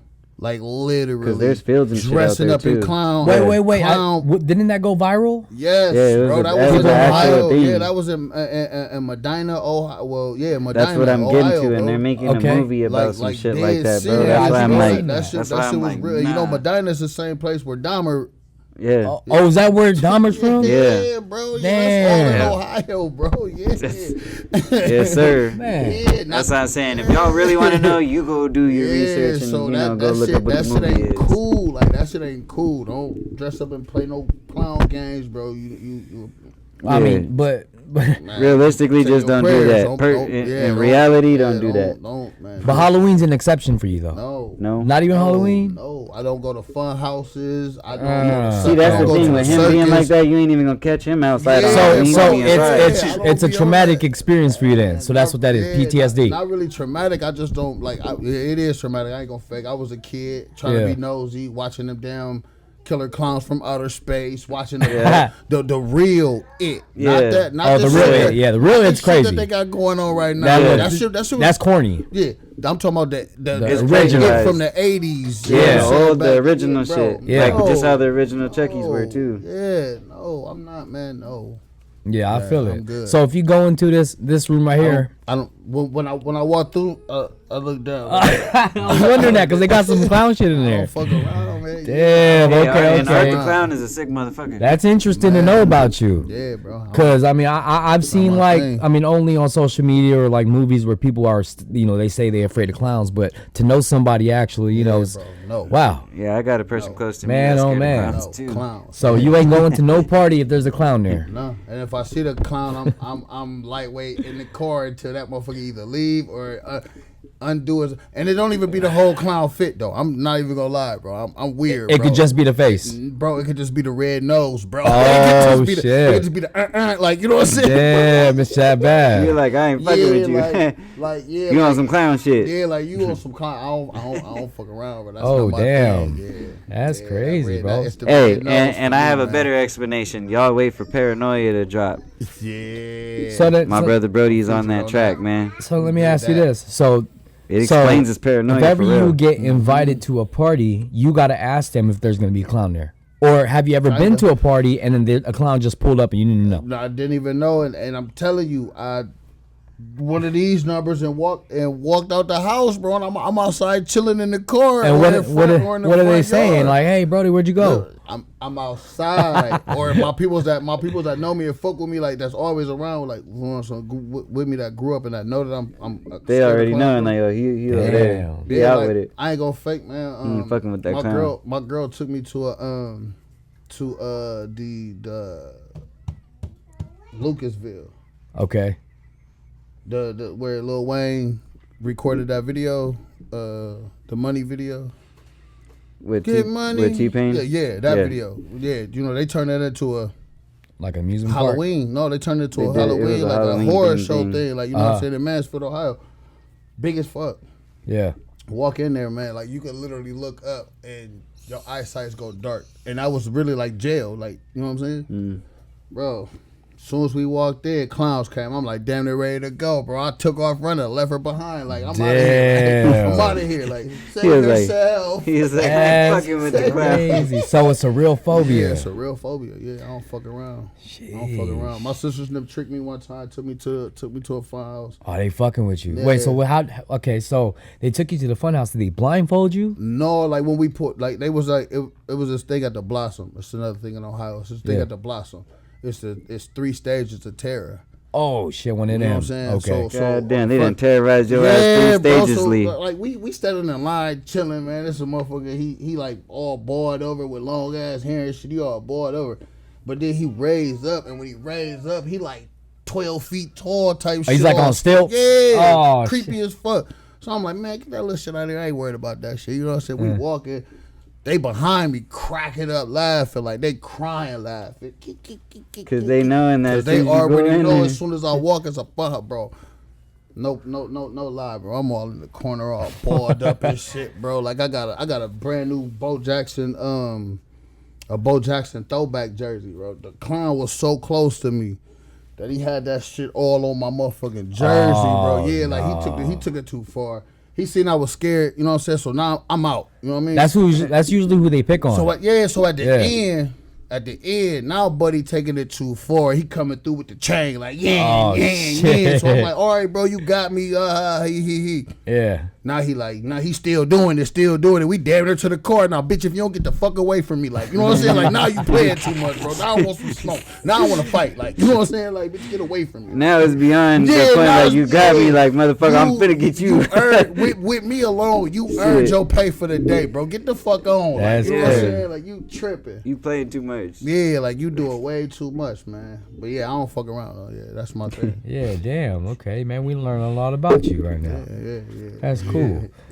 Like literally, Because there's fields and shit out dressing there, up in too. clown. Wait. Clown. Didn't that go viral? Yes, Yeah, it was bro. a- That that was was in an actual Ohio. thing. Yeah, that was in Medina, Ohio. Well, yeah, Medina. That's what I'm Ohio, getting to, bro. and they're making Okay. a movie about some shit like that, bro. Dead That's why I'm serious, like, bro. that shit was like, real. You know, nah. Medina's the same place where Dahmer. Yeah. Oh, is that where Dahmer's from? Yeah. bro. Yeah, Damn. that's all in Ohio, bro. Yeah. Yes, sir. Man. Yeah, That's what I'm saying. If y'all really want to know, you go do your research and so go look up what that the shit movie ain't is. cool. Like that shit ain't cool. Don't dress up and play no clown games, bro. You I Yeah. mean, but man, Realistically, say just your don't do prayers. that. In reality, don't do that. Don't, man. but Halloween's an exception for you though. No. Not even Halloween. No, I don't go to fun houses. I don't. See, that's I the don't go thing to with the him being like circus. that. You ain't even gonna catch him outside. Yeah. on So Halloween. so He'll be inside. it's I don't it's a be on traumatic that. experience for you then. So that's what that is. PTSD. Not really traumatic. I just don't like. It is traumatic. I ain't gonna fake. I was a kid trying to Yeah. be nosy, watching them damn killer clowns from outer space, watching the real it. Yeah. Not that. Not Oh, this the real shit it. that- Yeah, the real not it's shit crazy. that they got going on right now. That That was- shit. That's corny. Yeah, I'm talking about the It's original. it from the 80s. Yeah. You know what I'm all saying? the Back- original bro, shit. Yeah. Like just no, how the original Chuckies were no, too. Yeah, no, I'm not, man. No, Yeah, I feel I'm it. good. So if you go into this room right here, I don't. When I walk through, I look down. I was wondering that because they got some clown shit in I there. don't fuck around, man. Damn. Okay. And Art the Okay. Clown is a sick motherfucker. That's interesting to know about you. Yeah, bro. Cause I mean I've seen my like thing. I mean only on social media or like movies where people are they say they're afraid of clowns, but to know somebody actually is bro, no. wow. Yeah, I got a person close to me. Man, that's oh, scared of man. clowns, No, too. clowns. So you ain't going to no party if there's a clown there. No, and if I see the clown, I'm lightweight in the car until that motherfucker either leave or undo it. And it don't even be the whole clown fit though. I'm not even gonna lie, bro. I'm weird. It bro. could just be the face. Bro, it could just be the red nose, bro. Oh, it could just be shit. it could just be the like you know what I'm saying? Damn, it's that bad. You're like, I ain't fucking with you. Yeah, You on like, some clown shit. yeah, like you on some clown. I don't fuck around, but that's Oh, not my damn. thing. Yeah, That's yeah, crazy, red- bro. it's the Hey, red nose and for I me, have a man. better explanation. Y'all wait for Paranoia to drop. Yeah. So that My brother Brody's on that track, man. So let me ask you this. So It explains his paranoia if ever for real. you get invited to a party, you gotta ask them if there's gonna be a clown there. Or have you ever been to a party and then a clown just pulled up and you didn't know? No, I didn't even know, and I'm telling you, I one of these numbers and walked out the house, bro. And I'm outside chilling in the car. And or what in front- or in the what are they front saying? yard. Like, hey, Brody, where'd you go? Look, I'm outside, or my peoples that know me and fuck with me, like that's always around, like with me that grew up and that know that I'm They already know, like, yo, he over there. Damn. He out like, with it. I ain't gonna fake, man. He ain't fucking with that clown. My girl took me to the Lucasville. Okay. The where Lil Wayne recorded that video, the money video. With Get money. With T-Pain? Yeah, that video. Yeah, you know, they turned that into a Like amusement park. Halloween. No, they turned it into They a did. It was Halloween, a like Halloween a horror thing. show thing. Like, you know what I'm saying? In Mansfield, Ohio. Big as fuck. Yeah. Walk in there, man. Like, you could literally look up and your eyesight's go dark. And that was really like jail. Like, you know what I'm saying? Bro, as soon as we walked in, clowns came. I'm like, damn, they're ready to go, bro. I took off running, left her behind. Like, I'm out of here. Like, Damn. I'm out of here. Like, save He was like- yourself. He's like, I That's ain't fucking with the clown. crazy. So it's a real Yeah, phobia. it's a real phobia. Yeah, I don't fuck around. I don't fuck around. My sisters them tricked me one time. Took me to a fun house. Oh, they fucking with you. Yeah. Wait, so how? Okay, so they took you to the funhouse. Did they blindfold you? No, like when we put like they was like it was this thing at the Blossom. It's another thing in Ohio. It's this thing Yeah. at the Blossom. It's 3 stages of terror. Oh shit, one in You know them. what I'm saying? Okay. So God damn, they fuck- done terrorized your Yeah, ass bro. 3 So, stagesly. like we standing in line chilling, man. This is a motherfucker. He like all bored over with long ass hair and shit. He all bored over. But then he raised up, and when he raised up, he like 12 feet tall type shit. He's like on stilts? Yeah. Oh, creepy shit. as fuck. So I'm like, man, get that little shit out of here. I ain't worried about that shit. You know what I'm saying? We walking. They behind me cracking up laughing, like they crying laughing. Because they knowing that Cause as they soon as you go already in know there- as soon as I walk, it's a fuck, bro. No lie, bro. I'm all in the corner, all balled up and shit, bro. Like I got a brand new Bo Jackson, a Bo Jackson throwback jersey, bro. The clown was so close to me that he had that shit all on my motherfucking jersey, bro. Yeah, like he took it too far. he seen I was scared. You know what I'm saying? So now I'm out. You know what I mean? That's usually who they pick on. So at the end, now Buddy taking it too far. He coming through with the chain like yeah. So I'm like, all right, bro, you got me. He. Yeah. Now he's still doing it. We damn near to the car now, bitch. If you don't get the fuck away from me, like, you know what I'm saying? Like, now you playing too much, bro. Now I want some smoke. Now I want to fight, like, you know what I'm saying? Like, bitch, get away from me. Now it's beyond the point, like, you got me, like, motherfucker, I'm finna get you. Earned, with me alone, you earned your pay for the day, bro. Get the fuck on. Like, you know what I'm saying? Like, you tripping. You playing too much. Yeah, like, you doing way too much, man. But yeah, I don't fuck around though. Yeah, that's my thing. Yeah, damn. Okay, man, we learn a lot about you right now. Yeah. That's cool.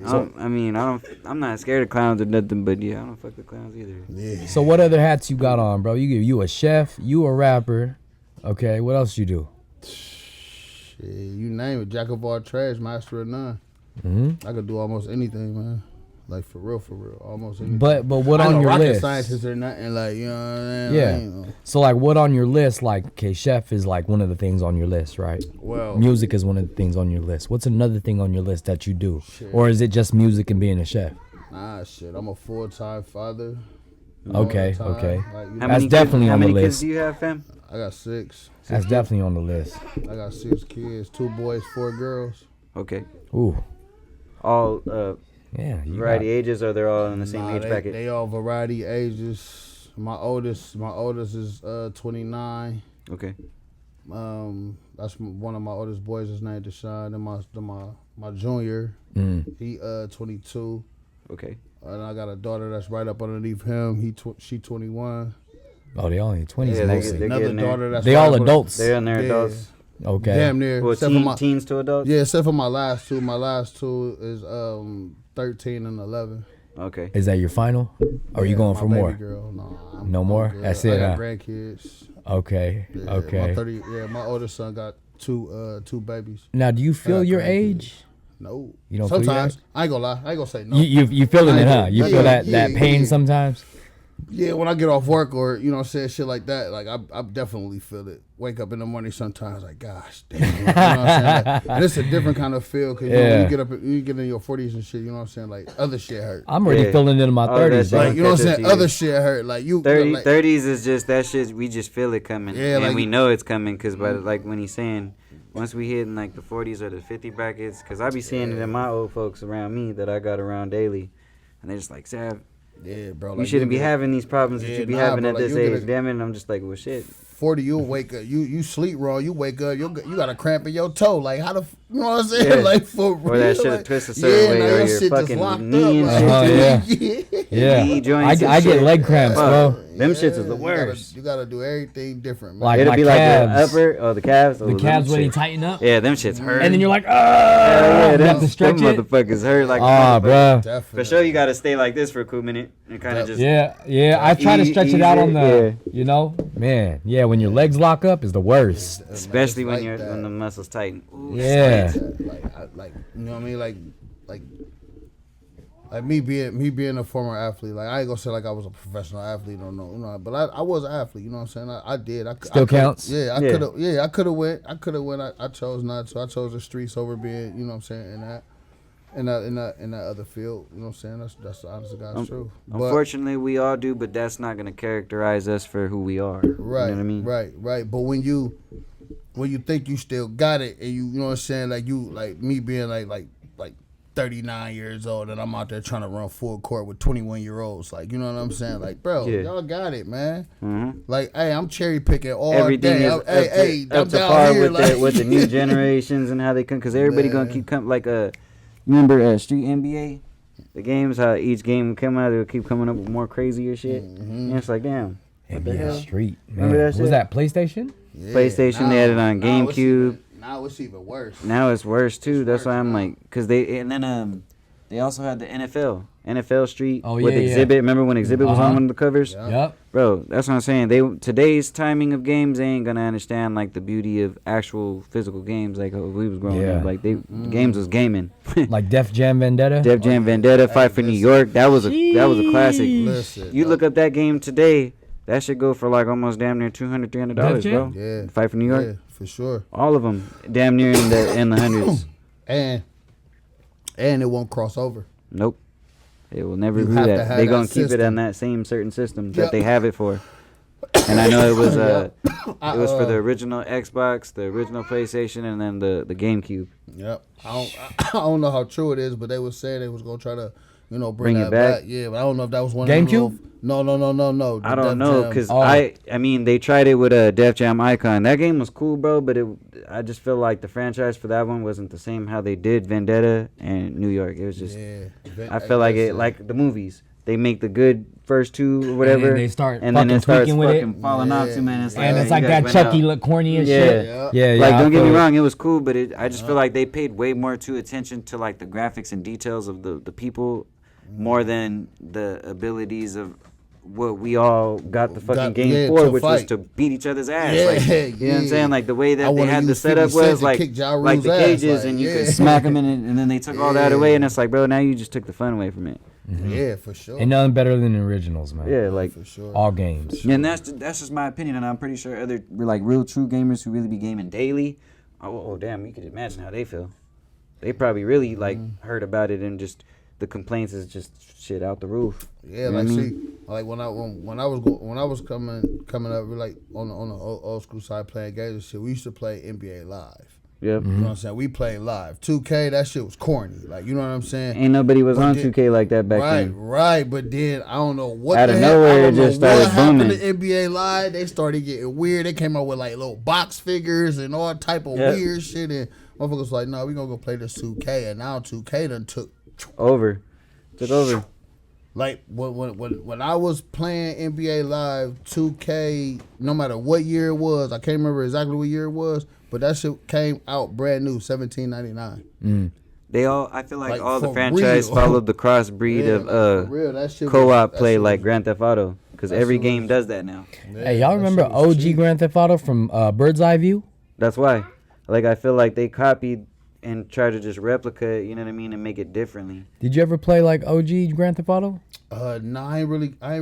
I'm not scared of clowns or nothing, but yeah, I don't fuck with clowns either. Yeah. So what other hats you got on, bro? You a chef, you a rapper. Okay, what else you do? Shit, you name it. Jack of all trades, master of none. Mm-hmm. I could do almost anything, man. Like for real, almost anything. But what I on know your rocket list? scientist or nothing, like, you know what I mean? Yeah. Like, you know. So like, what on your list? Like, okay, chef is like one of the things on your list, right? Well, Music is one of the things on your list. What's another thing on your list that you do, Shit. or is it just music and being a chef? nah, shit. I'm a full-time father. Okay. Like, you How know, That's many definitely kids, on the How many kids list. do you have, fam? I got 6. That's definitely on the list. I got 6 kids, 2 boys, 4 girls. Okay. Ooh, All yeah. You variety ages, or they're all in the same age bracket? They all variety ages. My oldest is 29. Okay. That's one of my oldest boys. His name Deshaun. And my junior, he 22. Okay. And I got a daughter that's right up underneath him. She 21. Oh, they all in 20s Yeah, mostly. They're Another getting there. daughter that's They right all up adults. They're in their Yeah. adults. Okay. Damn near. Well, Except for my teens to adults? yeah, except for my last two. My last two is 13 and 11. Okay. Is that your final? Or are you Yeah, going my for baby more? Girl. No, No more? good. That's I it, got huh? grandkids. Okay. Yeah, Okay. My oldest son got two babies. Now, do you feel got your grandkids. age? No. You don't feel your Sometimes age? I ain't gonna lie. I ain't gonna say no. You feeling it, huh? You Yeah, feel that yeah, pain yeah. sometimes? Yeah, when I get off work or, you know what I'm saying, shit like that, like I definitely feel it. Wake up in the morning sometimes like, gosh, damn. You know what I'm saying? Like, and it's a different kind of feel because you know, when you get in your 40s and shit, you know what I'm saying? Like, other shit hurt. I'm already Yeah. feeling it in my Oh, 30s, that's bro. right. Like, you know what I'm catch up saying? to you. Other shit hurt. Like, you 30s is just that shit. We just feel it coming. Yeah, and like- we know it's coming because, like, when he's saying, once we hit in, like, the 40s or the 50 brackets, because I be seeing it in my old folks around me that I got around daily. And they're just like, Sav, yeah, bro. you Like, shouldn't be get- having these problems that Yeah, you be nah, having bro, at like, this you get age, a- damn it. And I'm just like, well, shit. 40, you'll wake up. You sleep wrong. You wake up. You got a cramp in your toe. Like, how you know what I'm saying? Yeah. Like, for real. Or that shit like, twist a certain way, now or your your shit just fucking locked knee and up, shit, like, too. Yeah. Knee joints and I get shit. leg cramps, Fuck. bro. Them shits is the You worst. gotta do everything different, man. Like It'll my be like the calves. upper, or the calves. The calves where they tighten up. Yeah, them shits hurt. And then you're like, yeah, ah, you them, have to stretch them it. motherfuckers hurt like a Ah, motherfucker. bro. Definitely. For sure, you gotta stay like this for a cool minute and kind of just. Yeah. I try to stretch it out on the, Yeah. you know, man. Yeah, when your legs lock up is the worst. Especially when like that. when the muscles tighten. Ooh, Yeah. Like you know what I mean? Like me being a former athlete. Like I ain't gonna say like I was a professional athlete or no, you know. But I was an athlete. You know what I'm saying? I did. Still counts? Yeah, I Yeah. could have. Yeah, I could have went. I chose not to. I chose the streets over being. You know what I'm saying? In that other field. You know what I'm saying? That's the honest to God's truth. But- Unfortunately, we all do, but that's not gonna characterize us for who we are. Right, You know what I mean? right. But when you think you still got it, and you know what I'm saying, like you, like me being like 39 years old, and I'm out there trying to run full court with 21-year-olds, like, you know what I'm saying, like, bro, Yeah. y'all got it, man. Mm-hmm. Like, hey, I'm cherry picking all Everything day. is up to I'm par down here, with the new generations and how they come, because everybody gonna keep coming. Like remember Street NBA, the games, how each game come out, they'll keep coming up with more crazier shit. And it's like, damn. What the NBA hell? Street. Remember Man. that shit? Was that PlayStation? Yeah, PlayStation, they had it on now it's GameCube. now it's even worse. Now it's worse too. It's That's why worse I'm now. like, because they also had the NFL Street Oh, with yeah, yeah. Exhibit. Remember when Exhibit was Uh-huh. on one of the covers? Yeah. Yep. Bro, that's what I'm saying. Today's timing of games, they ain't gonna understand like the beauty of actual physical games. Like we was growing Yeah. up, like games was gaming. Like Def Jam Vendetta? Def Jam Vendetta, Fight for New listen. York. That was a classic. Listen, You look up that game today, that should go for like almost damn near $200, $300, Def bro. Jam? Yeah. Fight for New York. Yeah, for sure. All of them, damn near in the hundreds. And And it won't cross over. Nope. It will never You do have to that. have They're that gonna keep it system. on that same certain system that Yep. they have it for. And I know it was it was for the uh, original Xbox, the original PlayStation, and then the GameCube. Yep. I don't know how true it is, but they were saying they was gonna try to, bring Bring that it back? Yeah, but I don't know if that was one GameCube? of the little, no. I the don't Def know Jam. because Oh. I mean they tried it with a Def Jam Icon. That game was cool, bro, but I just feel like the franchise for that one wasn't the same how they did Vendetta and New York. It was just I feel like it like the movies. They make the good first two or whatever, they start and then fucking it starts tweaking with it. fucking falling off too, man. It's like, And man, it's like you guys that went Chucky out. look corny and Yeah. shit. Yeah. Yeah, Like, I don't get me feel it. wrong, it was cool, but I just feel like they paid way more to attention to like the graphics and details of the people more than the abilities of what we all got the fucking game for, to which was fight. to beat each other's ass. Yeah, Like, you know what I'm yeah. saying? Like the way I that they wanna had the use setup 50 Cent was to like kick Ja like the Rule's ass, cages, like, and you yeah. could smack them and then they took all that away, and it's like, bro, now you just took the fun away from it. Yeah, for sure. Ain't nothing better than the originals, man. Yeah, like. for sure. All games. And that's just my opinion, and I'm pretty sure other like real true gamers who really be gaming daily. Oh damn, you could imagine how they feel. They probably really like heard about it and just the complaints is just shit out the roof. Yeah, You know like what I see, mean? like when I was coming up, like on the old school side playing games and shit. We used to play NBA Live. Yep. You know what I'm saying? We played live. 2K, that shit was corny. Like, you know what I'm saying? Ain't nobody was But on then- 2K like that back then. Right. But then I don't know what Out the of hell, nowhere, I don't it just know what started happened booming. to NBA Live. They started getting weird. They came out with like little box figures and all type of Yep. weird shit. And motherfuckers was like, no, we gonna go play this 2K. And now 2K done took Took over. like when I was playing NBA Live 2K, no matter what year it was, I can't remember exactly what year it was, but that shit came out brand new, $17.99. I feel like Like, all the for franchise real. followed the crossbreed Yeah, of like, for real, that shit was- co-op that play shit like was- Grand Theft Auto, because that every shit game was- does that now. Hey, y'all that remember shit was OG cheap. Grand Theft Auto from Bird's Eye View? That's why. Like I feel like they copied and tried to just replicate, you know what I mean, and make it differently. Did you ever play like OG Grand Theft Auto? No, I ain't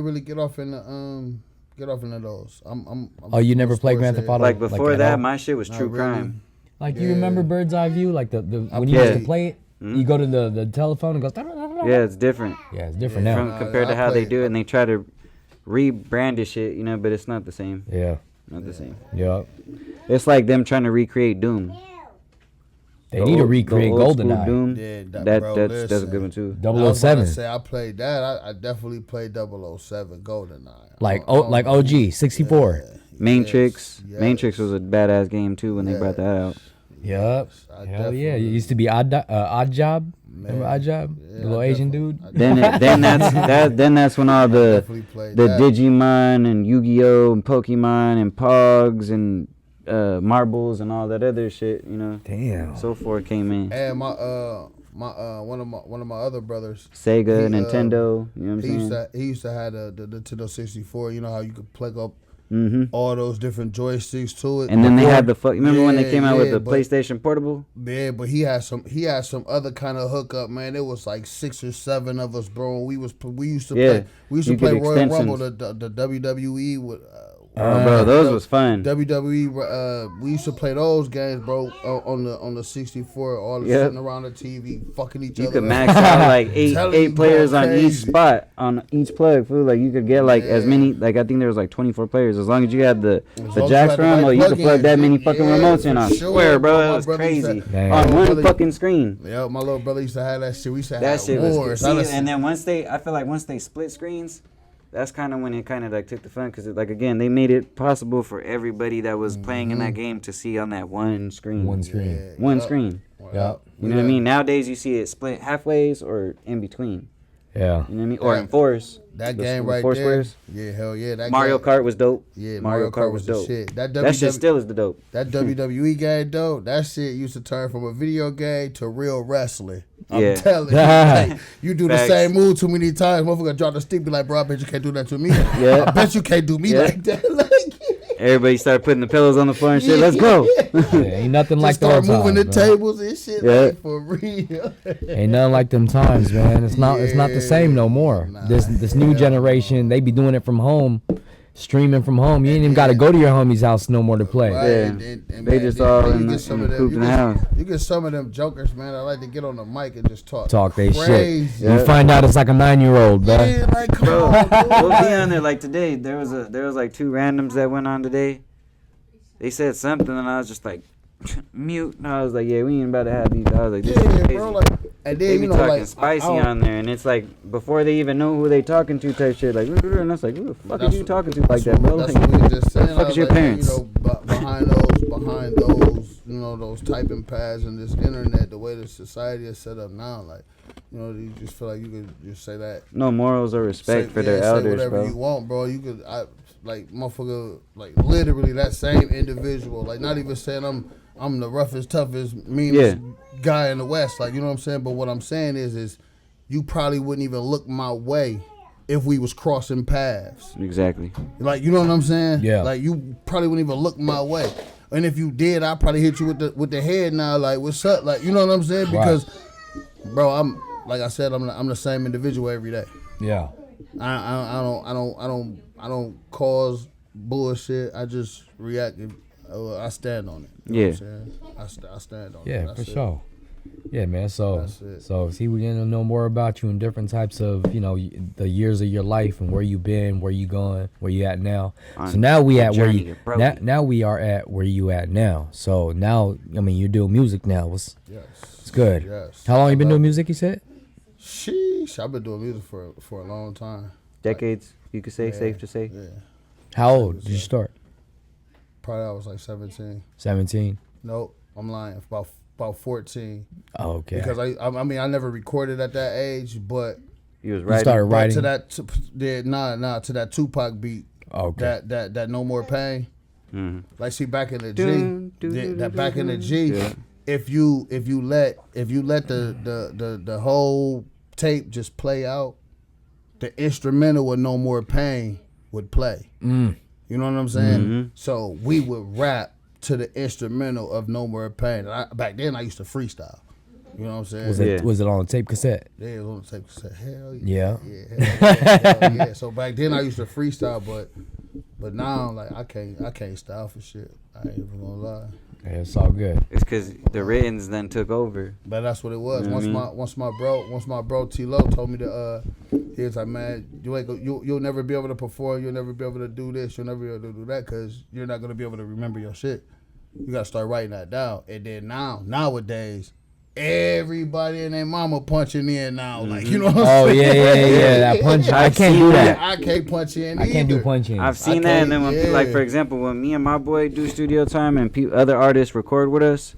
really get off in the get off into those. I'm Oh, you never more played sports Grand Theft head. Auto? Like before at that, all? my shit was Not true really. crime. Like you Yeah. remember Bird's Eye View? Like the when you played- used to play it, you go to the telephone and goes. Yeah, it's different. Yeah, it's different now. From compared to I how they played- do it, and they try to rebrand this shit, you know, but it's not the same. Yeah, Not the same. yeah. It's like them trying to recreate Doom. They need to recreate the old school GoldenEye. Doom. Yeah, That's a good one too. I was about to 007. say I played that. I definitely played 007 GoldenEye. Like I don't like know. OG 64. Matrix. Yes, Matrix was a badass game too when they brought that out. Yup. I Hell yeah. definitely- It used to be Odd Job. Remember Odd Job? Yeah, The little I Asian definitely- dude. Then that's when all the definitely played the that. Digimon and Yu-Gi-Oh and Pokemon and Pogs and marbles and all that other shit, you know. Damn. So forth came in. And my one of my other brothers, Sega, he, Nintendo, you know what I'm saying? he used to have the Nintendo 64. You know how you could plug up Mm-hmm. all those different joysticks to it. And then they had the fuck. Remember when they Yeah, came out with yeah, the but- PlayStation Portable? Yeah, but he had some other kind of hookup, man. It was like 6 or 7 of us, bro. We used to Yeah, play you Royal get Rumble, extensions. the WWE with Oh, bro, those was fun. WWE. We used to play those games, bro, on the 64. All Yep. sitting around the TV, fucking each You other. could up. max out like Telling you, eight players bro, on each crazy. spot on each plug. Fool, like you could get like as Yeah. many. Like I think there was like 24 players. As long as you had the long as you jacks had the for 'em, right or you could plug-ins, plug that many yeah, fucking yeah, remotes in. for I sure, swear, bro. bro, My it was brother used crazy to- Damn. on My one brother- fucking screen. Yeah, my little brother used to have that shit. We used to That have shit was. wars. See, and then I feel like once they split screens, that's kind of when it kind of like took the fun, because like again they made it possible for everybody that was playing in that game to see on that one screen. One screen. One screen. Yep. You know what I mean? Nowadays you see it split halfways or in between. Yeah. You know what I mean? Or That- in fours. That The- game the right four there. squares. Yeah, hell yeah. That Mario game, Kart was dope. Yeah, Mario Kart was the dope. shit. That That shit still is the dope. That WWE game, though, that shit used to turn from a video game to real wrestling. I'm Yeah. telling you. Like, you do the Facts. same move too many times, motherfucker drop the stick, be like, bro, I bet you can't do that to me. Yeah. I bet you can't do me Yeah. like that. Like, Everybody started putting the pillows on the floor and shit. Let's go. Yeah, ain't nothing like just start those moving the times, man. tables and shit, Yeah. like, for real. Ain't nothing like them times, man. It's not the same no more. Nah. This new generation, they be doing it from home. streaming from home. You ain't even got to go to your homie's house no more to play. Right, Yeah. and They man, just then all you in get the coop in the house. You get some of them jokers, man. I like to get on the mic and just talk. They crazy. shit. You find out it's like a 9-year-old, bro. Yeah, like come Bro, on, dude. we'll be on there like today. There was like 2 randoms that went on today. They said something and I was just like mute. And I was like, yeah, we ain't about to have these. I was like, this is Yeah, crazy. bro. Like, and They then be you know, talking like spicy I don't- on there, and it's like before they even know who they talking to type shit. Like, and that's like, who the fuck are you talking to like that, bro? That's Like, what we just saying. fuck is your like, parents? You know, behind those, you know, those typing pads and this internet, the way the society is set up now, like, you know, you just feel like you could just say that. no morals or respect for their say elders, whatever bro. you want, bro. You could, like, motherfucker, like, literally that same individual. Like, not even saying I'm the roughest, toughest, meanest guy in the West. Like, you know what I'm saying? But what I'm saying is you probably wouldn't even look my way if we was crossing paths. Exactly. Like, you know what I'm saying? Yeah. Like, you probably wouldn't even look my way. And if you did, I'd probably hit you with the head now. Like, what's up? Like, you know what I'm saying? Because, bro, I'm like I said, I'm the same individual every day. Yeah. I don't cause bullshit. I just react. I stand on it. You know what I'm saying? I stand on it. Yeah, That's for it. sure. Yeah, man. So, That's it. see, we're getting to know more about you and different types of, you know, the years of your life and where you been, where you going, where you at now. So now we at where you now we are at where you at now. So now, I mean, you're doing music now. It's good. Yes. How long you been doing music? You said? Sheesh, I've been doing music for a long time. Decades, you could say, safe to say. Yeah. How old did you start? Probably I was like 17. 17. Nope, I'm lying. About 14. Oh, okay. Because I mean I never recorded at that age, but You was You writing. started but writing. to that to that Tupac beat. Okay. That No More Pain. Mhm. Like see back in the G, Dun, dun, dun, that back in the G, Yeah. if you let the whole tape just play out, the instrumental of No More Pain would play. You know what I'm saying? Mm-hmm. So we would rap to the instrumental of No More Pain. And back then I used to freestyle. You know what I'm saying? Was it on a tape cassette? Yeah, it was on the tape cassette. Hell Yeah. yeah. Hell yeah. So back then I used to freestyle, but now like I can't style for shit. I ain't even gonna lie. Yeah, it's all good. It's because the writtens then took over. But that's what it was. You know what I Once my bro T-Lo told me to he was like, man, you'll never be able to perform, you'll never be able to do this, you'll never be able to do that because you're not gonna be able to remember your shit. You gotta start writing that down. And then nowadays, everybody and their mama punching in now. Like, you know what I'm saying? Yeah. That punch. I can't do that. I can't punch in I can't do either. punching. I've seen that, and then when yeah. like for example, when me and my boy do studio time and other artists record with us,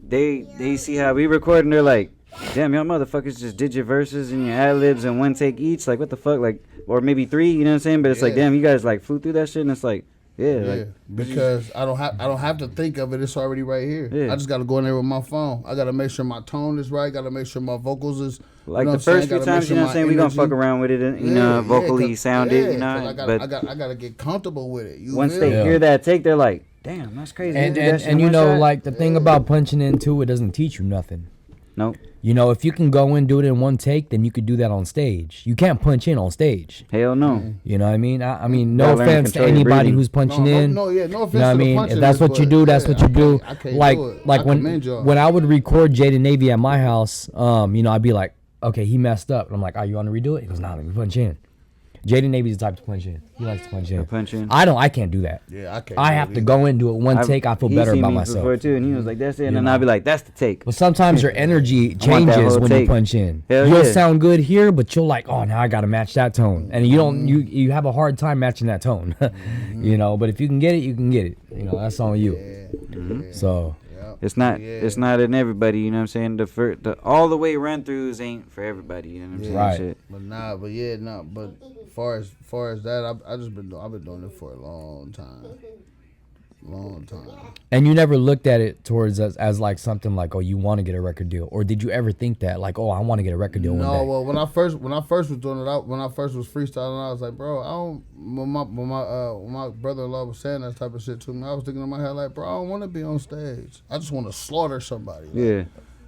they see how we record and they're like, damn, y'all motherfuckers just did your verses and your ad libs in one take each. Like what the fuck, like or maybe 3. You know what I'm saying? But it's like, Yeah. damn, you guys like flew through that shit, and it's like, yeah. Like, because I don't have to think of it. It's already right here. Yeah. I just got to go in there with my phone. I got to make sure my tone is right. Got to make sure my vocals is like you know the first few times, you know what I'm saying, we gonna fuck around with it, and, you know, vocally sound it, you know. I But got to get comfortable with it. You once feel they me? Yeah. hear that take, they're like, damn, that's crazy. And He did that shit and you one know, shot? like the thing about punching in too, it doesn't teach you nothing. Nope. You know, if you can go and do it in one take, then you could do that on stage. You can't punch in on stage. Hell no. You know what I mean? I mean, no Gotta learn to offense to control your anybody breathing. who's punching in. No offense You know what I to the mean? punching If that's is, what you but, do, that's yeah, what you do. I can't Like, do it. like I when commend y'all. when I would record Jaden Navy at my house, you know, I'd be like, okay, he messed up. And I'm like, oh, you want to redo it? He goes, nah, let me punch in. Jaden Navy's the type to punch in. He likes to punch in. Punch in. I can't do that. Yeah, I can't. I do have it to either. go in and do it one take. I feel He better seen about me myself. before too, and he was like, "That's it," and then know. I'll be like, "That's the take." But sometimes your energy want that changes whole when you take. punch in. Hell You'll yeah. sound good here, but you'll like, oh, now I got to match that tone, and you don't. You have a hard time matching that tone, you know. But if you can get it, you can get it. You know, that's on you. So It's not. It's not in everybody. You know what I'm saying? The all the way run throughs ain't for everybody. You know what I'm saying? Right. Shit. But far as that, I've been doing it for a long time. And you never looked at it towards as like something like, oh, you want to get a record deal, or did you ever think that like, oh, I want to get a record deal one No, day? well, when I first was doing it, when I first was freestyling, I was like, bro, I don't. When my brother-in-law was saying that type of shit to me, I was thinking in my head like, bro, I don't want to be on stage. I just want to slaughter somebody. Like, Yeah.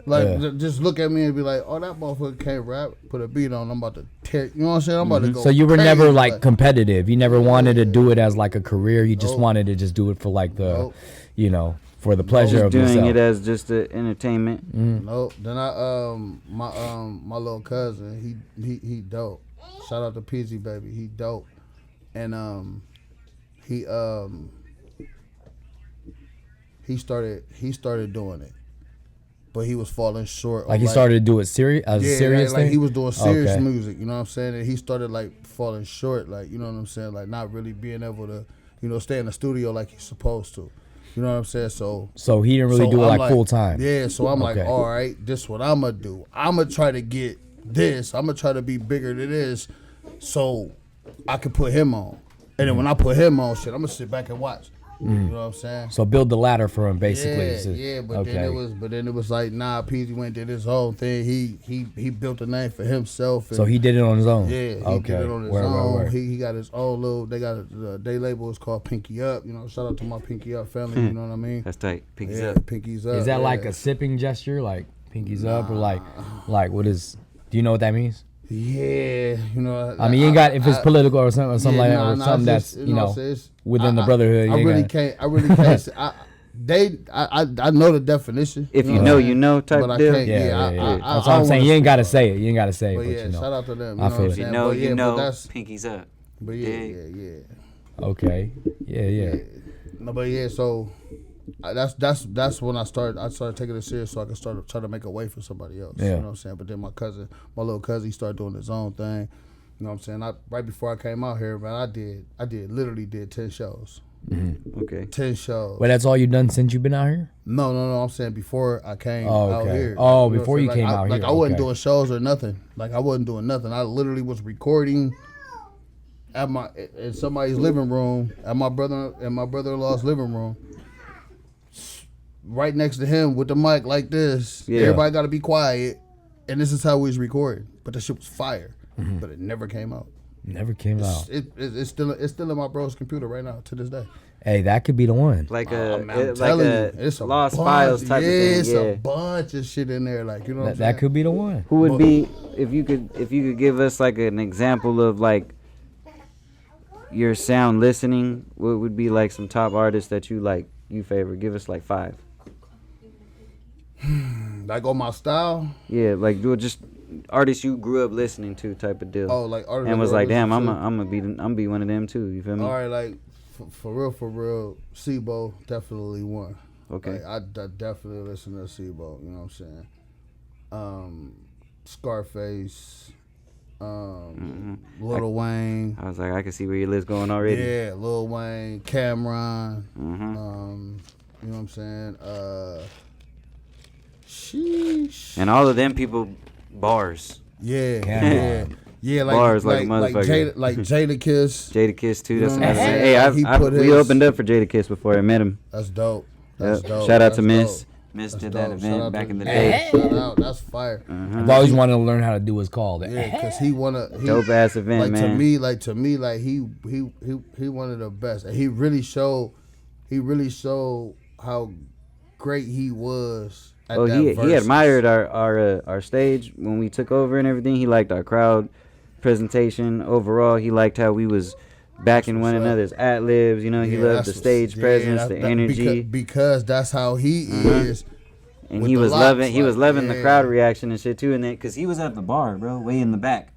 Like, just look at me and be like, oh, that motherfucker can't rap. Put a beat on. I'm about to tear. You know what I'm saying? I'm about to go. So you were crazy, never like competitive. You never wanted to do it as like a career. You just Nope. wanted to just do it for like the, Nope. you know, for the pleasure of doing yourself. it as just a entertainment. Nope. Then my little cousin, he dope. Shout out to PZ baby, he dope. And he started doing it, but he was falling short. Like he started to do it serious as a serious like thing. he was doing serious Okay. music. You know what I'm saying? And he started like falling short. Like, you know what I'm saying? Like not really being able to, you know, stay in the studio like he's supposed to. You know what I'm saying? So he didn't really do it I'm like full time. Yeah, so I'm like, Okay. all right, this is what I'm going to do. I'm going to try to get this. I'm going to try to be bigger than this so I can put him on. And then when I put him on, shit, I'm going to sit back and watch. You know what I'm saying? So build the ladder for him, basically. Yeah, but then it was like, nah, PZ went and did his whole thing. He built a name for himself. And So he did it on his own. yeah, he Okay. did it on his Word, own. word. He got his own little. They got their label is called Pinky Up. You know, shout out to my Pinky Up family. You know what I mean? That's tight. Pinkies Yeah, up. Pinky's Up. Is that like yeah. a sipping gesture, like pinkies up, or like what is? Do you know what that means? Yeah, you know. I mean, you ain't got if it's political or something, yeah, like that, nah, or nah, something it's that's just, you know it's- within the brotherhood. I you really ain't can't. I really can't. Say, I know the definition. If you what know, I'm you saying? know type but I deal. can't. Yeah, Yeah, yeah. I That's what I I'm saying. wanna You ain't got to speak say it. You ain't got to say it, But but yeah, you know. shout out to them. I You know feel what it. I'm You know, saying? you know. But that's. Pinkies up. But yeah. Okay. Yeah. No, but yeah. So that's when I started taking it serious, so I could start trying to make a way for somebody else. Yeah. You know what I'm saying? But then my little cousin, he started doing his own thing. You know what I'm saying? Right before I came out here, man, I literally did 10 shows. Okay. 10 shows. But that's all you've done since you've been out here? No. I'm saying before I came Oh, out okay. here. Oh, You know before what I'm you saying? came out Like here, I wasn't okay. doing shows or nothing. Like I wasn't doing nothing. I literally was recording in somebody's living room, at my brother-in-law's living room, right next to him with the mic like this. Yeah. Everybody got to be quiet, and this is how we was recording. But the shit was fire, but it never came out. Never came out. It's still in my bro's computer right now to this day. Hey, that could be the one. Like I'm like telling you, a it's a lost bunch, files type of thing. It's Yeah. a bunch of shit in there, like, you know what I'm That saying? could be the one. Who would be if you could give us like an example of like your sound listening? What would be like some top artists that you favor? Give us like 5. Like on my style. Yeah, like just artists you grew up listening to type of deal. Oh, like artists and was that I like, damn, listen I'm be one of them too. You feel me? All right, like for real, Sebo definitely one. Okay. Like, I definitely listen to Sebo. You know what I'm saying? Scarface, Lil Wayne. I was like, I can see where your list going already. Yeah, Lil Wayne, Cameron. Mm-hmm. You know what I'm saying? Sheesh. And all of them people bars. Yeah, Cameron. yeah. Bars like a motherfucker. Like Jada Kiss. Jada Kiss too. That's You what know I'm what I'm saying. saying? Hey, He put we his- opened up for Jada Kiss before I met him. That's dope. That's Yep. dope. Shout out to That's Miss. dope. Miss That's did dope. that Shout event out back to- in the yeah, day. Shout out. That's fire. I've always wanted to learn how to do what's called. Yeah, because he Dope ass event, like man. to me, like he one of the best, and he really showed how great he was. At that He Versus. admired our stage when we took over and everything. He liked our crowd presentation overall. He liked how we was backing one what's up. another's ad-libs. You know, he Yeah, loved that's the what's- stage yeah, presence, the energy. because that's how he is. And with he the was locks, loving the yeah. crowd reaction and shit too. And then, cause he was at the bar, bro, way in the back.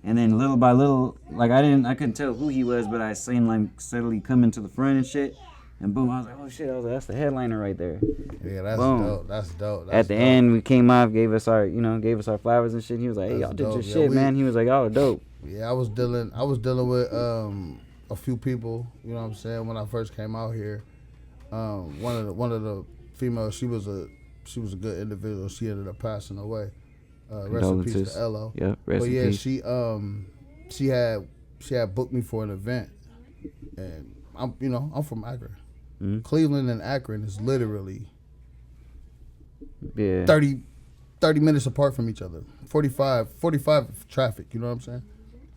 And then little by little, like I couldn't tell who he was, but I seen like steadily coming to the front and shit. And boom, I was like, oh shit, that's the headliner right there. Yeah, that's Boom. dope. That's dope. At the end, we came off, gave us our flowers and shit. He was like, hey, That's y'all did dope. your Yeah, shit, man. He was like, y'all are dope. Yeah, I was dealing with a few people. You know what I'm saying? When I first came out here, one of the females, she was a good individual. She ended up passing away. Rest in peace Condolences. to Elo. Yep, rest But in yeah, peace. she had booked me for an event, and I'm from Akron. Mhm. Cleveland and Akron is literally Yeah. 30 minutes apart from each other. 45 traffic, you know what I'm saying?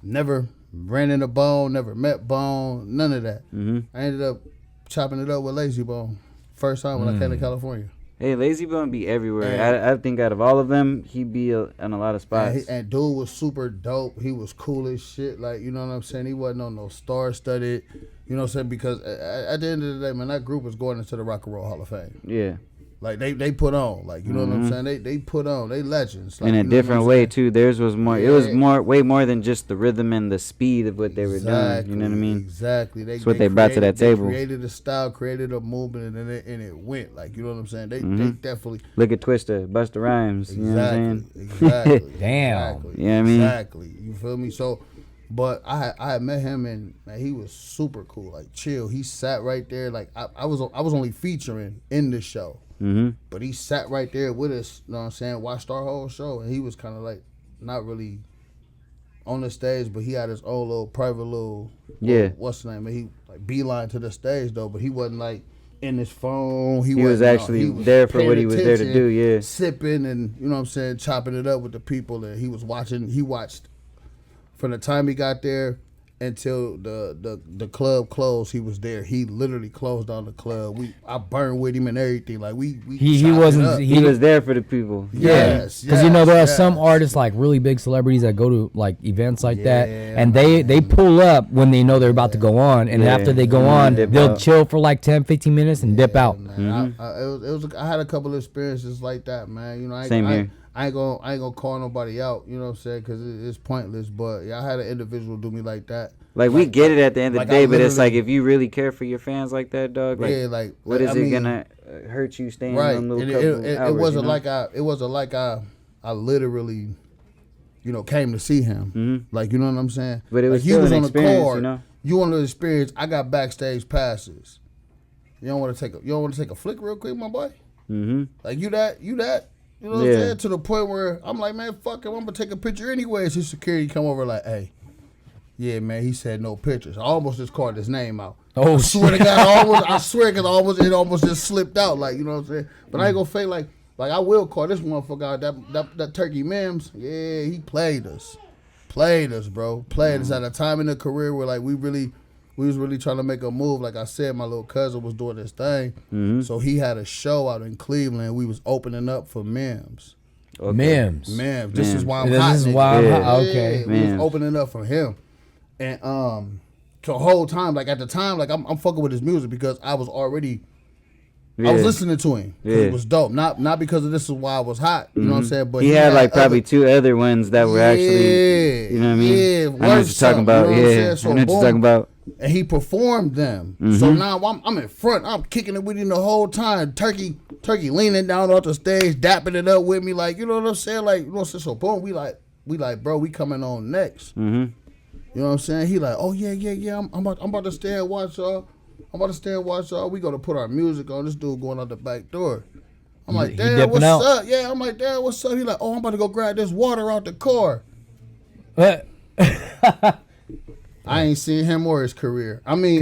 Never ran into Bone, never met Bone, none of that. Mm-hmm. I ended up chopping it up with Lazy Bone first time when I came to California. Hey, Lazy Bone be everywhere. I think out of all of them, he'd be in a lot of spots. And dude was super dope. He was cool as shit. Like, you know what I'm saying? He wasn't on no star-studded, you know what I'm saying? Because at the end of the day, man, that group was going into the Rock and Roll Hall of Fame. Yeah. Like, they put on. Like, you know what I'm saying? They put on. They legends. Like, In a different way, too. Theirs was more, Yeah. it was way more than just the rhythm and the speed of what they were doing. You know what I mean? Exactly. That's what they brought to that table. They created a style, created a movement, and it went. Like, you know what I'm saying? They definitely. Look at Twista, Busta Rhymes. You know what I'm saying? Exactly. Damn. Exactly. You know what I mean? Exactly. You feel me? So, but I had met him, and man, he was super cool. Like, chill. He sat right there. Like, I was only featuring in the show. Mm-hmm. But he sat right there with us, you know what I'm saying, watched our whole show, and he was kind of like, not really on the stage, but he had his own little private little, what's the name? He like beeline to the stage though, but he wasn't like in his phone. He was actually there for what he was there to do, yeah. Sipping and, you know what I'm saying, chopping it up with the people, and he watched from the time he got there until the club closed. He was there. He literally closed down the club. I burned with him and everything. Like he wasn't. He was there for the people. Yes, because you know there are some artists like really big celebrities that go to like events like that, and they pull up when they know they're about to go on, and after they go on, they'll chill for like 10-15 minutes and dip out. I had a couple of experiences like that, man. You know, Same here. I ain't gonna call nobody out, you know what I'm saying, because it's pointless. But yeah, I had an individual do me like that. Like we get it at the end of the day, but it's like if you really care for your fans like that, dog. Like, what is it gonna hurt you staying on little couple hours? It wasn't like I literally, you know, came to see him. Mm-hmm. Like, you know what I'm saying. But it was like, still was an on experience, the card. you know. You want to experience? I got backstage passes. You don't want to take a flick real quick, my boy. Mm-hmm. Like you that. You know what I'm saying? To the point where I'm like, man, fuck it, I'm gonna take a picture anyways. His security come over like, hey, yeah, man, he said no pictures. I almost just called his name out. Oh, I swear to God, I swear, because it almost just slipped out, like, you know what I'm saying? But I ain't gonna fake like I will call this motherfucker out. That Turkey Mims, yeah, he played us, bro, played us at a time in the career where like we was really trying to make a move. Like I said, my little cousin was doing this thing. Mm-hmm. So he had a show out in Cleveland. We was opening up for Mims. Okay. Mims. This is why I'm hot. This is why I'm hot. Okay. We was opening up for him. And so the whole time, like at the time, like I'm fucking with his music because I was already I was listening to him because it was dope. Not because of this is why I was hot. You know what I'm saying? But he had like probably two other ones that were actually, you know what I mean? Yeah, I know what you're talking about. You know what I'm saying? I know what you're talking about. And he performed them. So now I'm in front. I'm kicking it with him the whole time. Turkey leaning down off the stage, dapping it up with me, like, you know what I'm saying? Like, you know what I'm saying? So boom, we like, bro, we coming on next. You know what I'm saying? He like, oh yeah. I'm about to stay and watch y'all. We gonna put our music on. This dude going out the back door. I'm like, damn, what's up? Yeah, I'm like, damn, what's up? He like, oh, I'm about to go grab this water out the car. I ain't seen him or his career. I mean,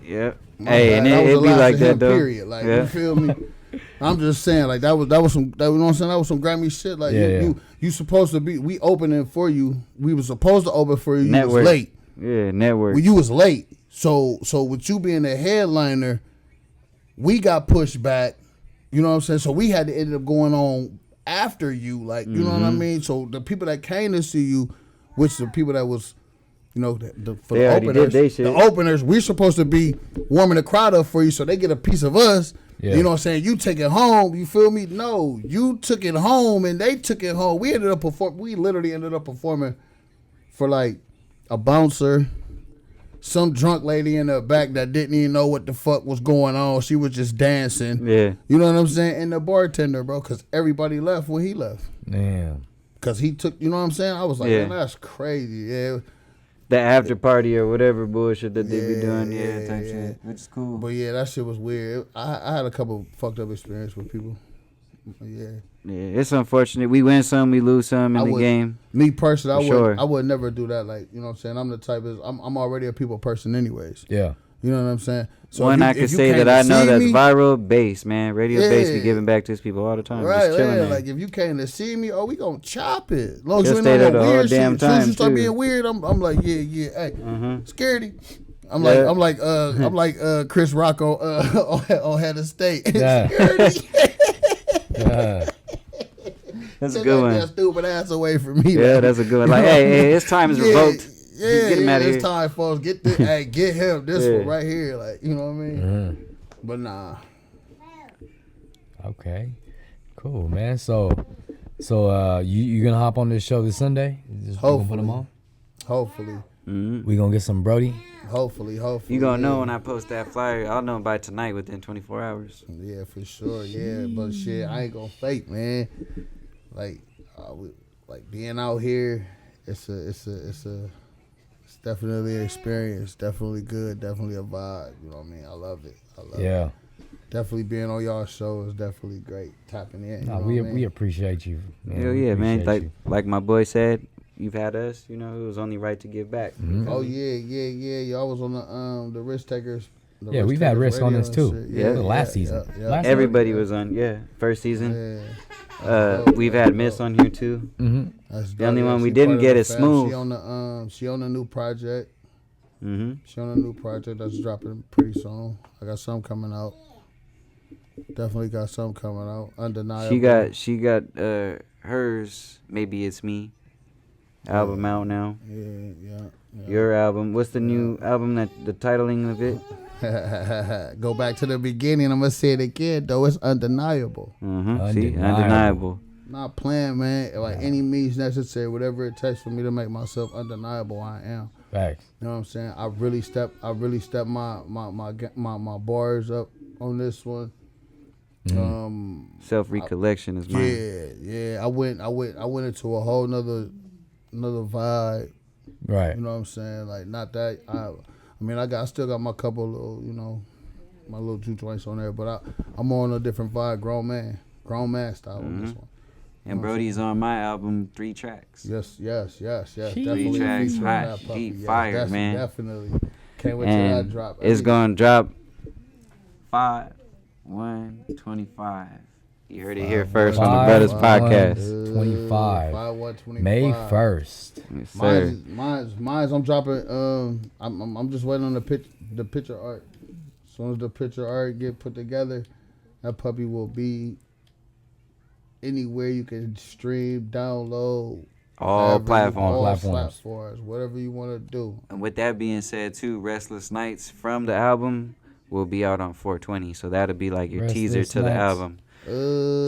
yeah. Hey, and it be like that though. Period. Like, you feel me? I'm just saying, like that was some. You know what I'm saying? That was some Grammy shit. Like you supposed to be. We opening for you. We was supposed to open for you. Network. You was late. Yeah, network. Well, you was late. So with you being the headliner, we got pushed back. You know what I'm saying? So we had to end up going on after you. Like, you know what I mean? So the people that came to see you, which the people that was, you know, for the openers, we're supposed to be warming the crowd up for you so they get a piece of us. Yeah. You know what I'm saying? You take it home. You feel me? No, you took it home and they took it home. We literally ended up performing for like a bouncer, some drunk lady in the back that didn't even know what the fuck was going on. She was just dancing. Yeah. You know what I'm saying? And the bartender, bro, because everybody left when he left. Damn. Because he took, you know what I'm saying? I was like, man, that's crazy. Yeah. The after party or whatever bullshit that they be doing, type shit, which is cool. But yeah, that shit was weird. I had a couple fucked up experience with people. Yeah, it's unfortunate. We win some, we lose some in the game. Me personally, I would never do that. Like, you know what I'm saying? I'm the type of I'm already a people person anyways. Yeah. You know what I'm saying? So I could say that I know that's viral bass, man. Radio bass be giving back to his people all the time. Right, just chilling. Like if you came to see me, we gonna chop it. As long as you ain't no weird shit. As soon as you start being weird, I'm like, yeah, hey, scaredy. I'm Yeah. like Chris Rock on Head of State. Yeah. That's a Take good that one. stupid ass away from me. Yeah, man. that's a good one. Like, hey, his time is revoked. Yeah, Get him out of it's here. time, folks. Get this. Hey, get him. This Yeah. one right here. Like, you know what I mean? Mhm. But nah. Okay, cool, man. So you gonna hop on this show this Sunday? Just you gonna put them on? Hopefully. We gonna get some Brody. Hopefully. You gonna know yeah. when I post that flyer. I'll know by tonight within 24 hours. Yeah, for sure. Yeah, but shit, I ain't gonna fake, man. Like, like being out here, it's definitely an experience. Definitely good. Definitely a vibe. You know what I mean? I love it. Yeah. Definitely being on y'all show is definitely great. Tapping in. You No, know we what I mean? we appreciate you. Hell We yeah, man. appreciate you. Like my boy said, you've had us. You know, it was only right to give back. Oh yeah. Y'all was on the Risk Takers. the Yeah, Risk we've had Takers Risk on radio this and too. shit. Yeah, last season. Yeah. Last Everybody was on, first season. Yeah. We've had Miss on here too. That's The only dope. one we she didn't part of get the is fam. Smooth. She on a new project. Mm-hmm. She on a new project that's dropping pretty soon. I got some coming out. Definitely got some coming out. Undeniable. She got hers. Maybe It's Me. Album out now. Yeah. Your album. What's the new album? That the titling of it? Go back to the beginning. I'm gonna say it again though. It's undeniable. Mm-hmm. See, Undeniable. undeniable. Not playing, man. Like any means necessary, whatever it takes for me to make myself undeniable, I am. Facts. You know what I'm saying? I really stepped my bars up on this one. Self recollection is mine. Yeah. I went into a whole nother vibe. Right. You know what I'm saying? Like not that I still got my couple little, my little 2 joints on there, but I'm on a different vibe, grown man style on this one. And Brody's on my album, 3 tracks. Yes. Definitely 3 tracks, featuring hot, that puppy. heat, Yes, fire, man. Definitely. Can't wait till that And drop. it's gonna drop 5/1/25. You heard it here first on the Bruddaz podcast. 25. 5/1/25. May 1st. Yes, sir. Mine's I'm dropping. I'm just waiting on the picture art. As soon as the picture art get put together, that puppy will be anywhere you can stream, download. All platforms. Platforms, whatever you want to do. And with that being said, too, Restless Nights from the album will be out on 420. So that'll be like your teaser Restless to the Nights. album.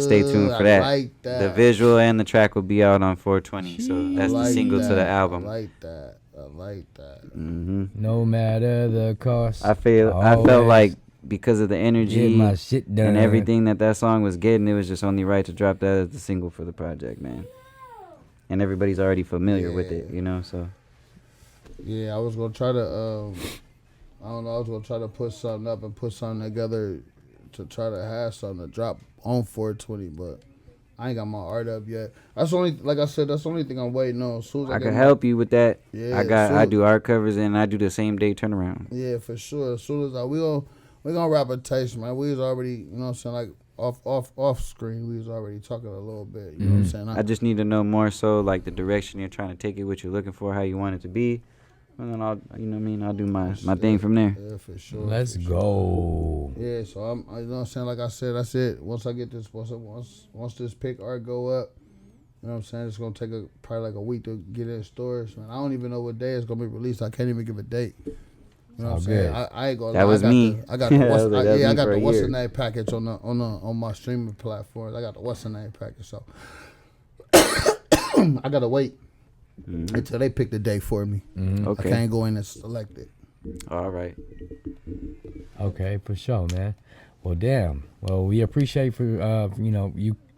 Stay tuned for I that. like that. The visual and the track will be out on 420. So that's the like single to that. the album. I like that. Mm-hmm. No matter the cost. I felt always like because of the get energy my shit done. and everything that song was getting, it was just only right to drop that as the single for the project, man. And everybody's already familiar with it, so. Yeah, I was gonna try to. I was gonna try to put something up and put something together to try to have something to drop on 420, but I ain't got my art up yet. That's like I said, that's the only thing I'm waiting on. As soon as I get can my- help you with that. Yeah, I do art covers and I do the same day turnaround. Yeah, for sure. As soon as we gonna wrap a taste, man. We was already, you know what I'm saying, like off screen. We was already talking a little bit. You know what I'm saying? I just need to know more so like the direction you're trying to take it, what you're looking for, how you want it to be. And then I'll do my thing from there. Yeah, for sure. Let's for sure. go. Yeah, so you know what I'm saying? Like I said, that's it. Once I get this, once this pick art go up, you know what I'm saying? It's gonna take probably like a week to get in stores, man. I don't even know what day it's gonna be released. I can't even give a date. You know what I'm saying? I ain't gonna. That was me. I got the That was me I got for the a what's the year. name package on my streaming platforms. I got the what's the name package, so I gotta wait until they pick the day for me. I Okay. can't go in and select it. All right. Okay, for sure, man. Well, damn. Well, we appreciate for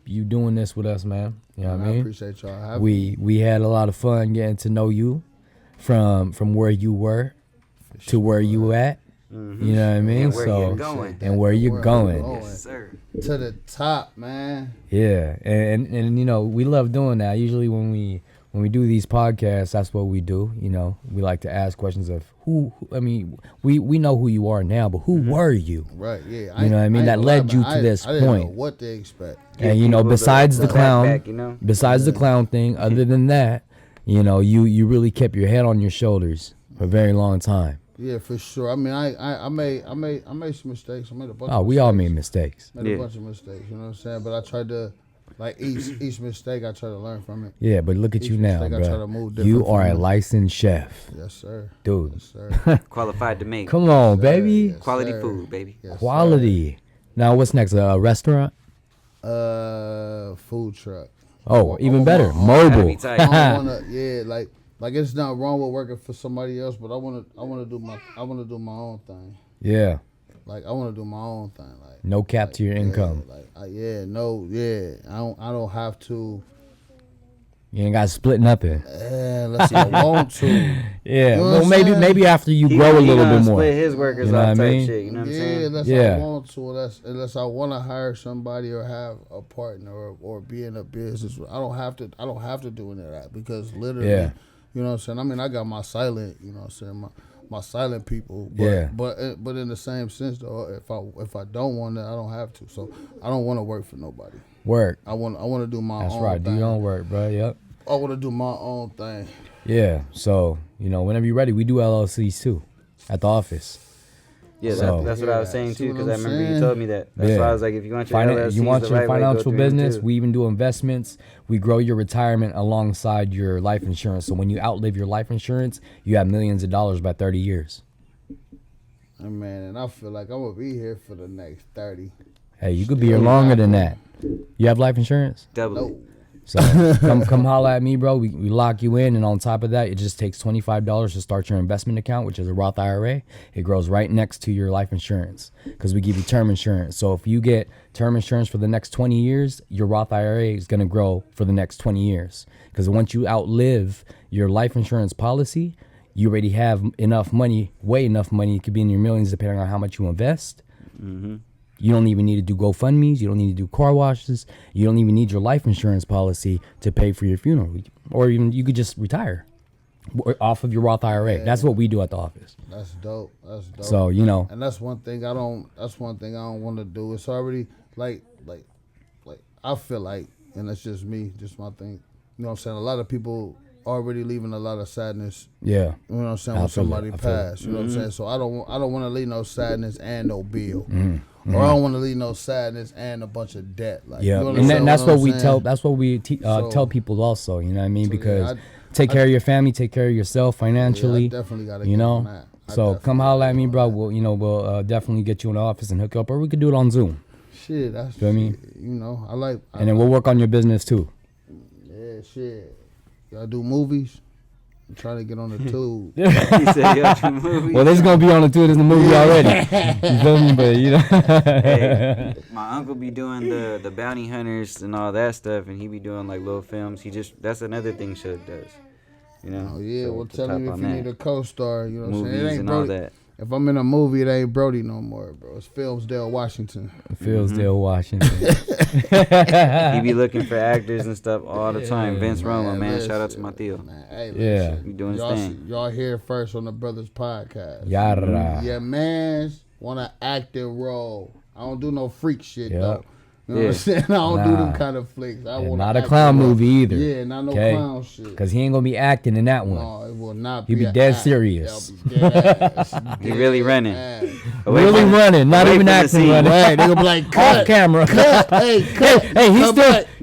you doing this with us, man. You know what I I mean? appreciate y'all having me. We had a lot of fun getting to know you from where you were to where you at. You know what I mean? And where you're going. And where you're going. Yes, sir. To the top, man. Yeah, and we love doing that. Usually when we do these podcasts, that's what we do. We like to ask questions of who. I mean, we know who you are now, but who were you? Right, yeah. You know what I mean? That led you to this I didn't know point. what to expect. And people besides the clown, backpack, besides the clown thing, other than that, you really kept your head on your shoulders for a very long time. Yeah, for sure. I mean, I made some mistakes. I made a bunch. Oh, of we mistakes. all made mistakes. Made a bunch of mistakes. You know what I'm saying? But I tried to, like each mistake, I try to learn from it. Yeah, but look at Each you now, mistake, I try to move bro. You different are from a it. licensed chef, Yes, sir. dude. Yes, sir. Qualified to make Come on, Sir, baby. yes, quality sir. food, baby. Yes, Quality. Now, what's next? A restaurant? sir. Food truck. Oh, even I better. want Gotta be Mobile. tight. I wanna, yeah, like it's not wrong with working for somebody else, but I wanna do my own thing. Yeah. Like I wanna do my own thing. Like No cap to your income. I don't have to. You ain't got to split nothing. Unless I want to. Yeah. You know Well, what I'm saying? maybe after you He grow a gonna little bit more. split his workers You know off what I type mean? shit. You know what I'm Yeah, saying? unless Yeah. I want to, unless I want to hire somebody or have a partner or be in a business. I don't have to do any of that because literally, Yeah. you know what I'm saying. I mean, I got my silent, you know what I'm saying, my silent people. But, Yeah. But in the same sense though, if I don't want to, I don't have to. So I don't want to work for nobody. Work. I want to do my That's own right. Do thing. your own work, bro. Yep. I want to do my own thing. Yeah. So, whenever you're ready, we do LLCs too at the office. Yeah, So- that's what I was saying See too, what because I I'm remember you saying? told me that. That's why I was like, if you want your LLCs You want the your right way, go financial through them, business, too. we even do investments. We grow your retirement alongside your life insurance. So when you outlive your life insurance, you have millions of dollars by 30 years. And man, and I feel like I'm gonna be here for the next 30. Hey, you could be here longer than that. You have life insurance? Double it. No. So come holla at me, bro. We lock you in, and on top of that, it just takes $25 to start your investment account, which is a Roth IRA. It grows right next to your life insurance because we give you term insurance. So if you get term insurance for the next 20 years, your Roth IRA is going to grow for the next 20 years. Because once you outlive your life insurance policy, you already have enough money, way enough money. It could be in your millions depending on how much you invest. Mm-hmm. You don't even need to do GoFundMes. You don't need to do car washes. You don't even need your life insurance policy to pay for your funeral. Or even you could just retire off of your Roth IRA. Yeah. That's what we do at the office. That's dope. That's dope. So, And that's one thing I don't want to do. It's already like I feel like, and that's just me, just my thing. You know what I'm saying? A lot of people already leaving a lot of sadness. yeah. You know what I'm saying? I When feel it. somebody I feel it. passed. You know what I'm saying? So I don't want to leave no sadness and no bill. Mm-hmm. Or I don't want to leave no sadness and a bunch of debt. Like, Yeah. you And understand that's what I'm we saying? tell. That's what we So- tell people also. You know what I mean? So, yeah, Because I- take care of your family, take care of yourself financially. Yeah, I definitely gotta you get know. on that. I So definitely come holla at me, gotta bro. get on We'll definitely get you in the office and hook you up, or we could do it on Zoom, Shit, that's Feel me? you know, I like. and then we'll work on your business too. Yeah, shit. Y'all do movies? I'm trying to get on the tube. He said, yo, two movies. Well, this is gonna be on the tour. There's the movie already. You feel me? But Hey, my uncle be doing the bounty hunters and all that stuff, and he be doing like little films. That's another thing Shug does. You know? Oh yeah, So well to tell top him if on you that. need a co-star. You know what I'm saying? It Movies ain't and all Brody. that. If I'm in a movie, it ain't Brody no more, bro. It's Philsdale, Washington. Fieldsdale, Washington. He be looking for actors and stuff all the time. Vince Roma, man. listen, Shout out to my Theo. Man, hey, Yeah. listen. He doing his y'all, thing. y'all hear it first on the Brothers Podcast. Yara. Yeah, mans want an active role. I don't do no freak shit Yep. though. You know Yeah. what I'm saying? I don't do Nah. them kind of flicks. I And want not an a clown active role. movie either. Yeah, not no Okay? clown shit. Because he ain't gonna be acting in that one. No, it will not He be. be a dead act. serious. They'll be dead ass. He really Dead running. ass. Away Really from- running, not away even from the acting scene. running. Right, they gonna be like, Off cut, camera. cut, hey, cut. Hey,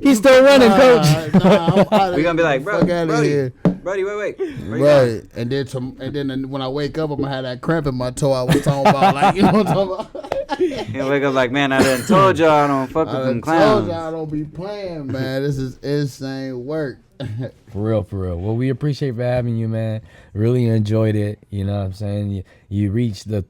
he's still running, coach. We gonna be like, bro, fuck outta Brody, here. Brody, wait. Where you going? Right, and then when I wake up, I'm gonna have that cramp in my toe. I was talking about, like, you know what I'm talking about. He'll wake up like, man, I done told y'all I don't fuck with I them done told clowns. y'all I don't be playing, man. This is insane work. For real. Well, we appreciate for having you, man. Really enjoyed it. You know what I'm saying? You reached the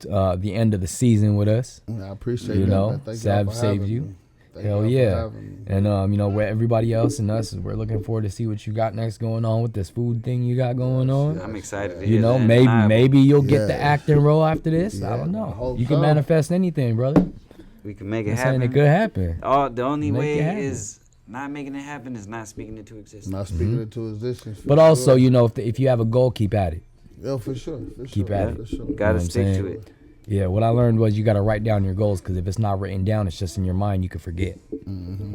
end of the season with us. I appreciate You that, know, man. Thank Sav y'all for saved having you. me. Thank Hell y'all for yeah. having me. And where everybody else and us, we're looking forward to see what you got next going on with this food thing you got going on. I'm excited to You hear know, that. maybe you'll get the Yeah. acting role after this. I Yeah, don't I know. hope You can so. manifest anything, brother. We can make it I'm saying happen. it could happen. The only Make way it happen. is not making it happen is not speaking it to existence. Not speaking it to existence. for But also, sure. if you have a goal, keep at it. Yeah, for sure. Keep at it. For sure. You know Gotta what I'm stick saying? to it. Yeah, what I learned was you got to write down your goals because if it's not written down, it's just in your mind. You can forget.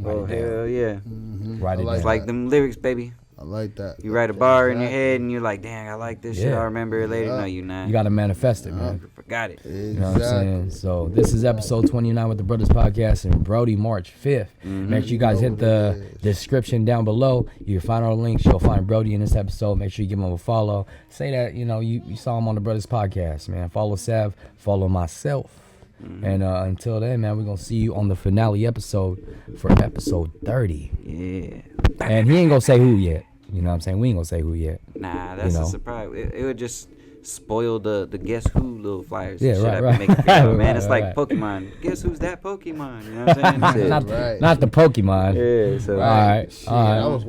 Oh, hell yeah. Write it like down. It's like them lyrics, baby. I like that. You write a bar in your head and you're like, dang, I like this shit. I'll remember it later. No, you not. You got to manifest it, man. Forgot it. Exactly. You know what I'm saying? So this is episode 29 with the Bruddaz Podcast and Brody, March 5th. Make sure you guys hit the description down below. You can find our links. You'll find Brody in this episode. Make sure you give him a follow. Say that, you saw him on the Bruddaz Podcast, man. Follow Sav. Follow myself. And until then, man, we're going to see you on the finale episode for episode 30. Yeah. And he ain't going to say who yet. You know what I'm saying? We ain't going to say who yet. Nah, that's a surprise. It would just spoil the Guess Who little flyers. Yeah, shit right. I be making man. Right, It's like right. Pokemon. Guess who's that Pokemon? You know what I'm saying? Not the Pokemon. Yeah, so. All right. Shit, All right. I was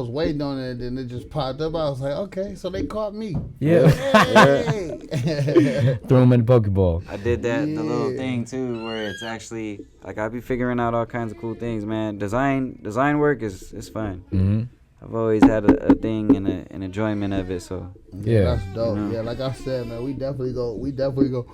waiting on it, and then it just popped up. I was like, okay, so they caught me. Yeah. Hey. Threw him in the Pokeball. I did that the little thing too, where it's actually like I be figuring out all kinds of cool things, man. Design work is fun. Mm-hmm. I've always had a thing and an enjoyment of it. So Yeah. That's dope. You know. Yeah, like I said, man, we definitely go.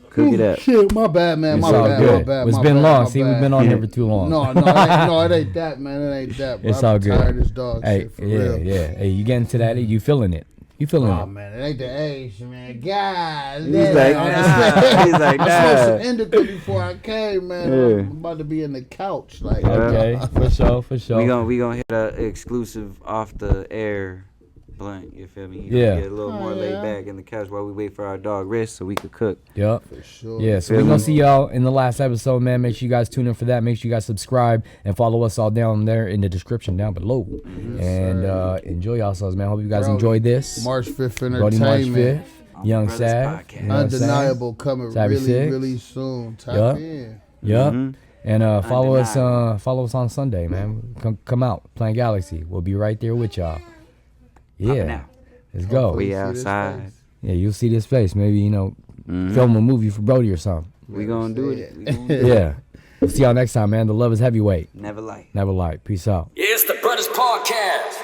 cook it up. Shit, my bad, man. It's My all bad, good. my bad. It's my been bad, long. my See, we've bad. been on here for too long. No, it ain't that, man. It ain't that. Bro. It's I'm all good. tired of this dog Hey, shit, for yeah, real. yeah. Hey, you getting to that? You feeling it? You feeling Oh it? man, it ain't the age, man. God, He's like, nah. He's like, I smoked some nah. indica before I came, man. Yeah. I'm about to be in the couch, like. Okay, for sure, for sure. We gonna hit a exclusive off the air blunt. You feel me? Yeah. Get a little more laid back in the couch while we wait for our dog rest so we could cook. Yep. For sure. Yeah, so we're going to see y'all in the last episode, man. Make sure you guys tune in for that. Make sure you guys subscribe and follow us all down there in the description down below. And enjoy yourselves, man. Hope you guys Bro, enjoyed this. March 5th Brody March entertainment. 5th. Young Bruddaz Sav. Podcast. You know what I'm saying? Undeniable coming Saturday really, 6. really soon. Tap Yup. in. Yep. Mhm. And follow Undeniable. us on Sunday, man. Come out, Playing Galaxy. We'll be right there with y'all. Popping Yeah. out. Let's go. We See this outside. face? Yeah, you'll see this face. Maybe, Mhm. film a movie for Brody or something. We gonna do it. We gonna do it. Yeah. We'll see y'all next time, man. The love is heavyweight. Never lie. Never light. Peace out. It's the Bruddaz Podcast.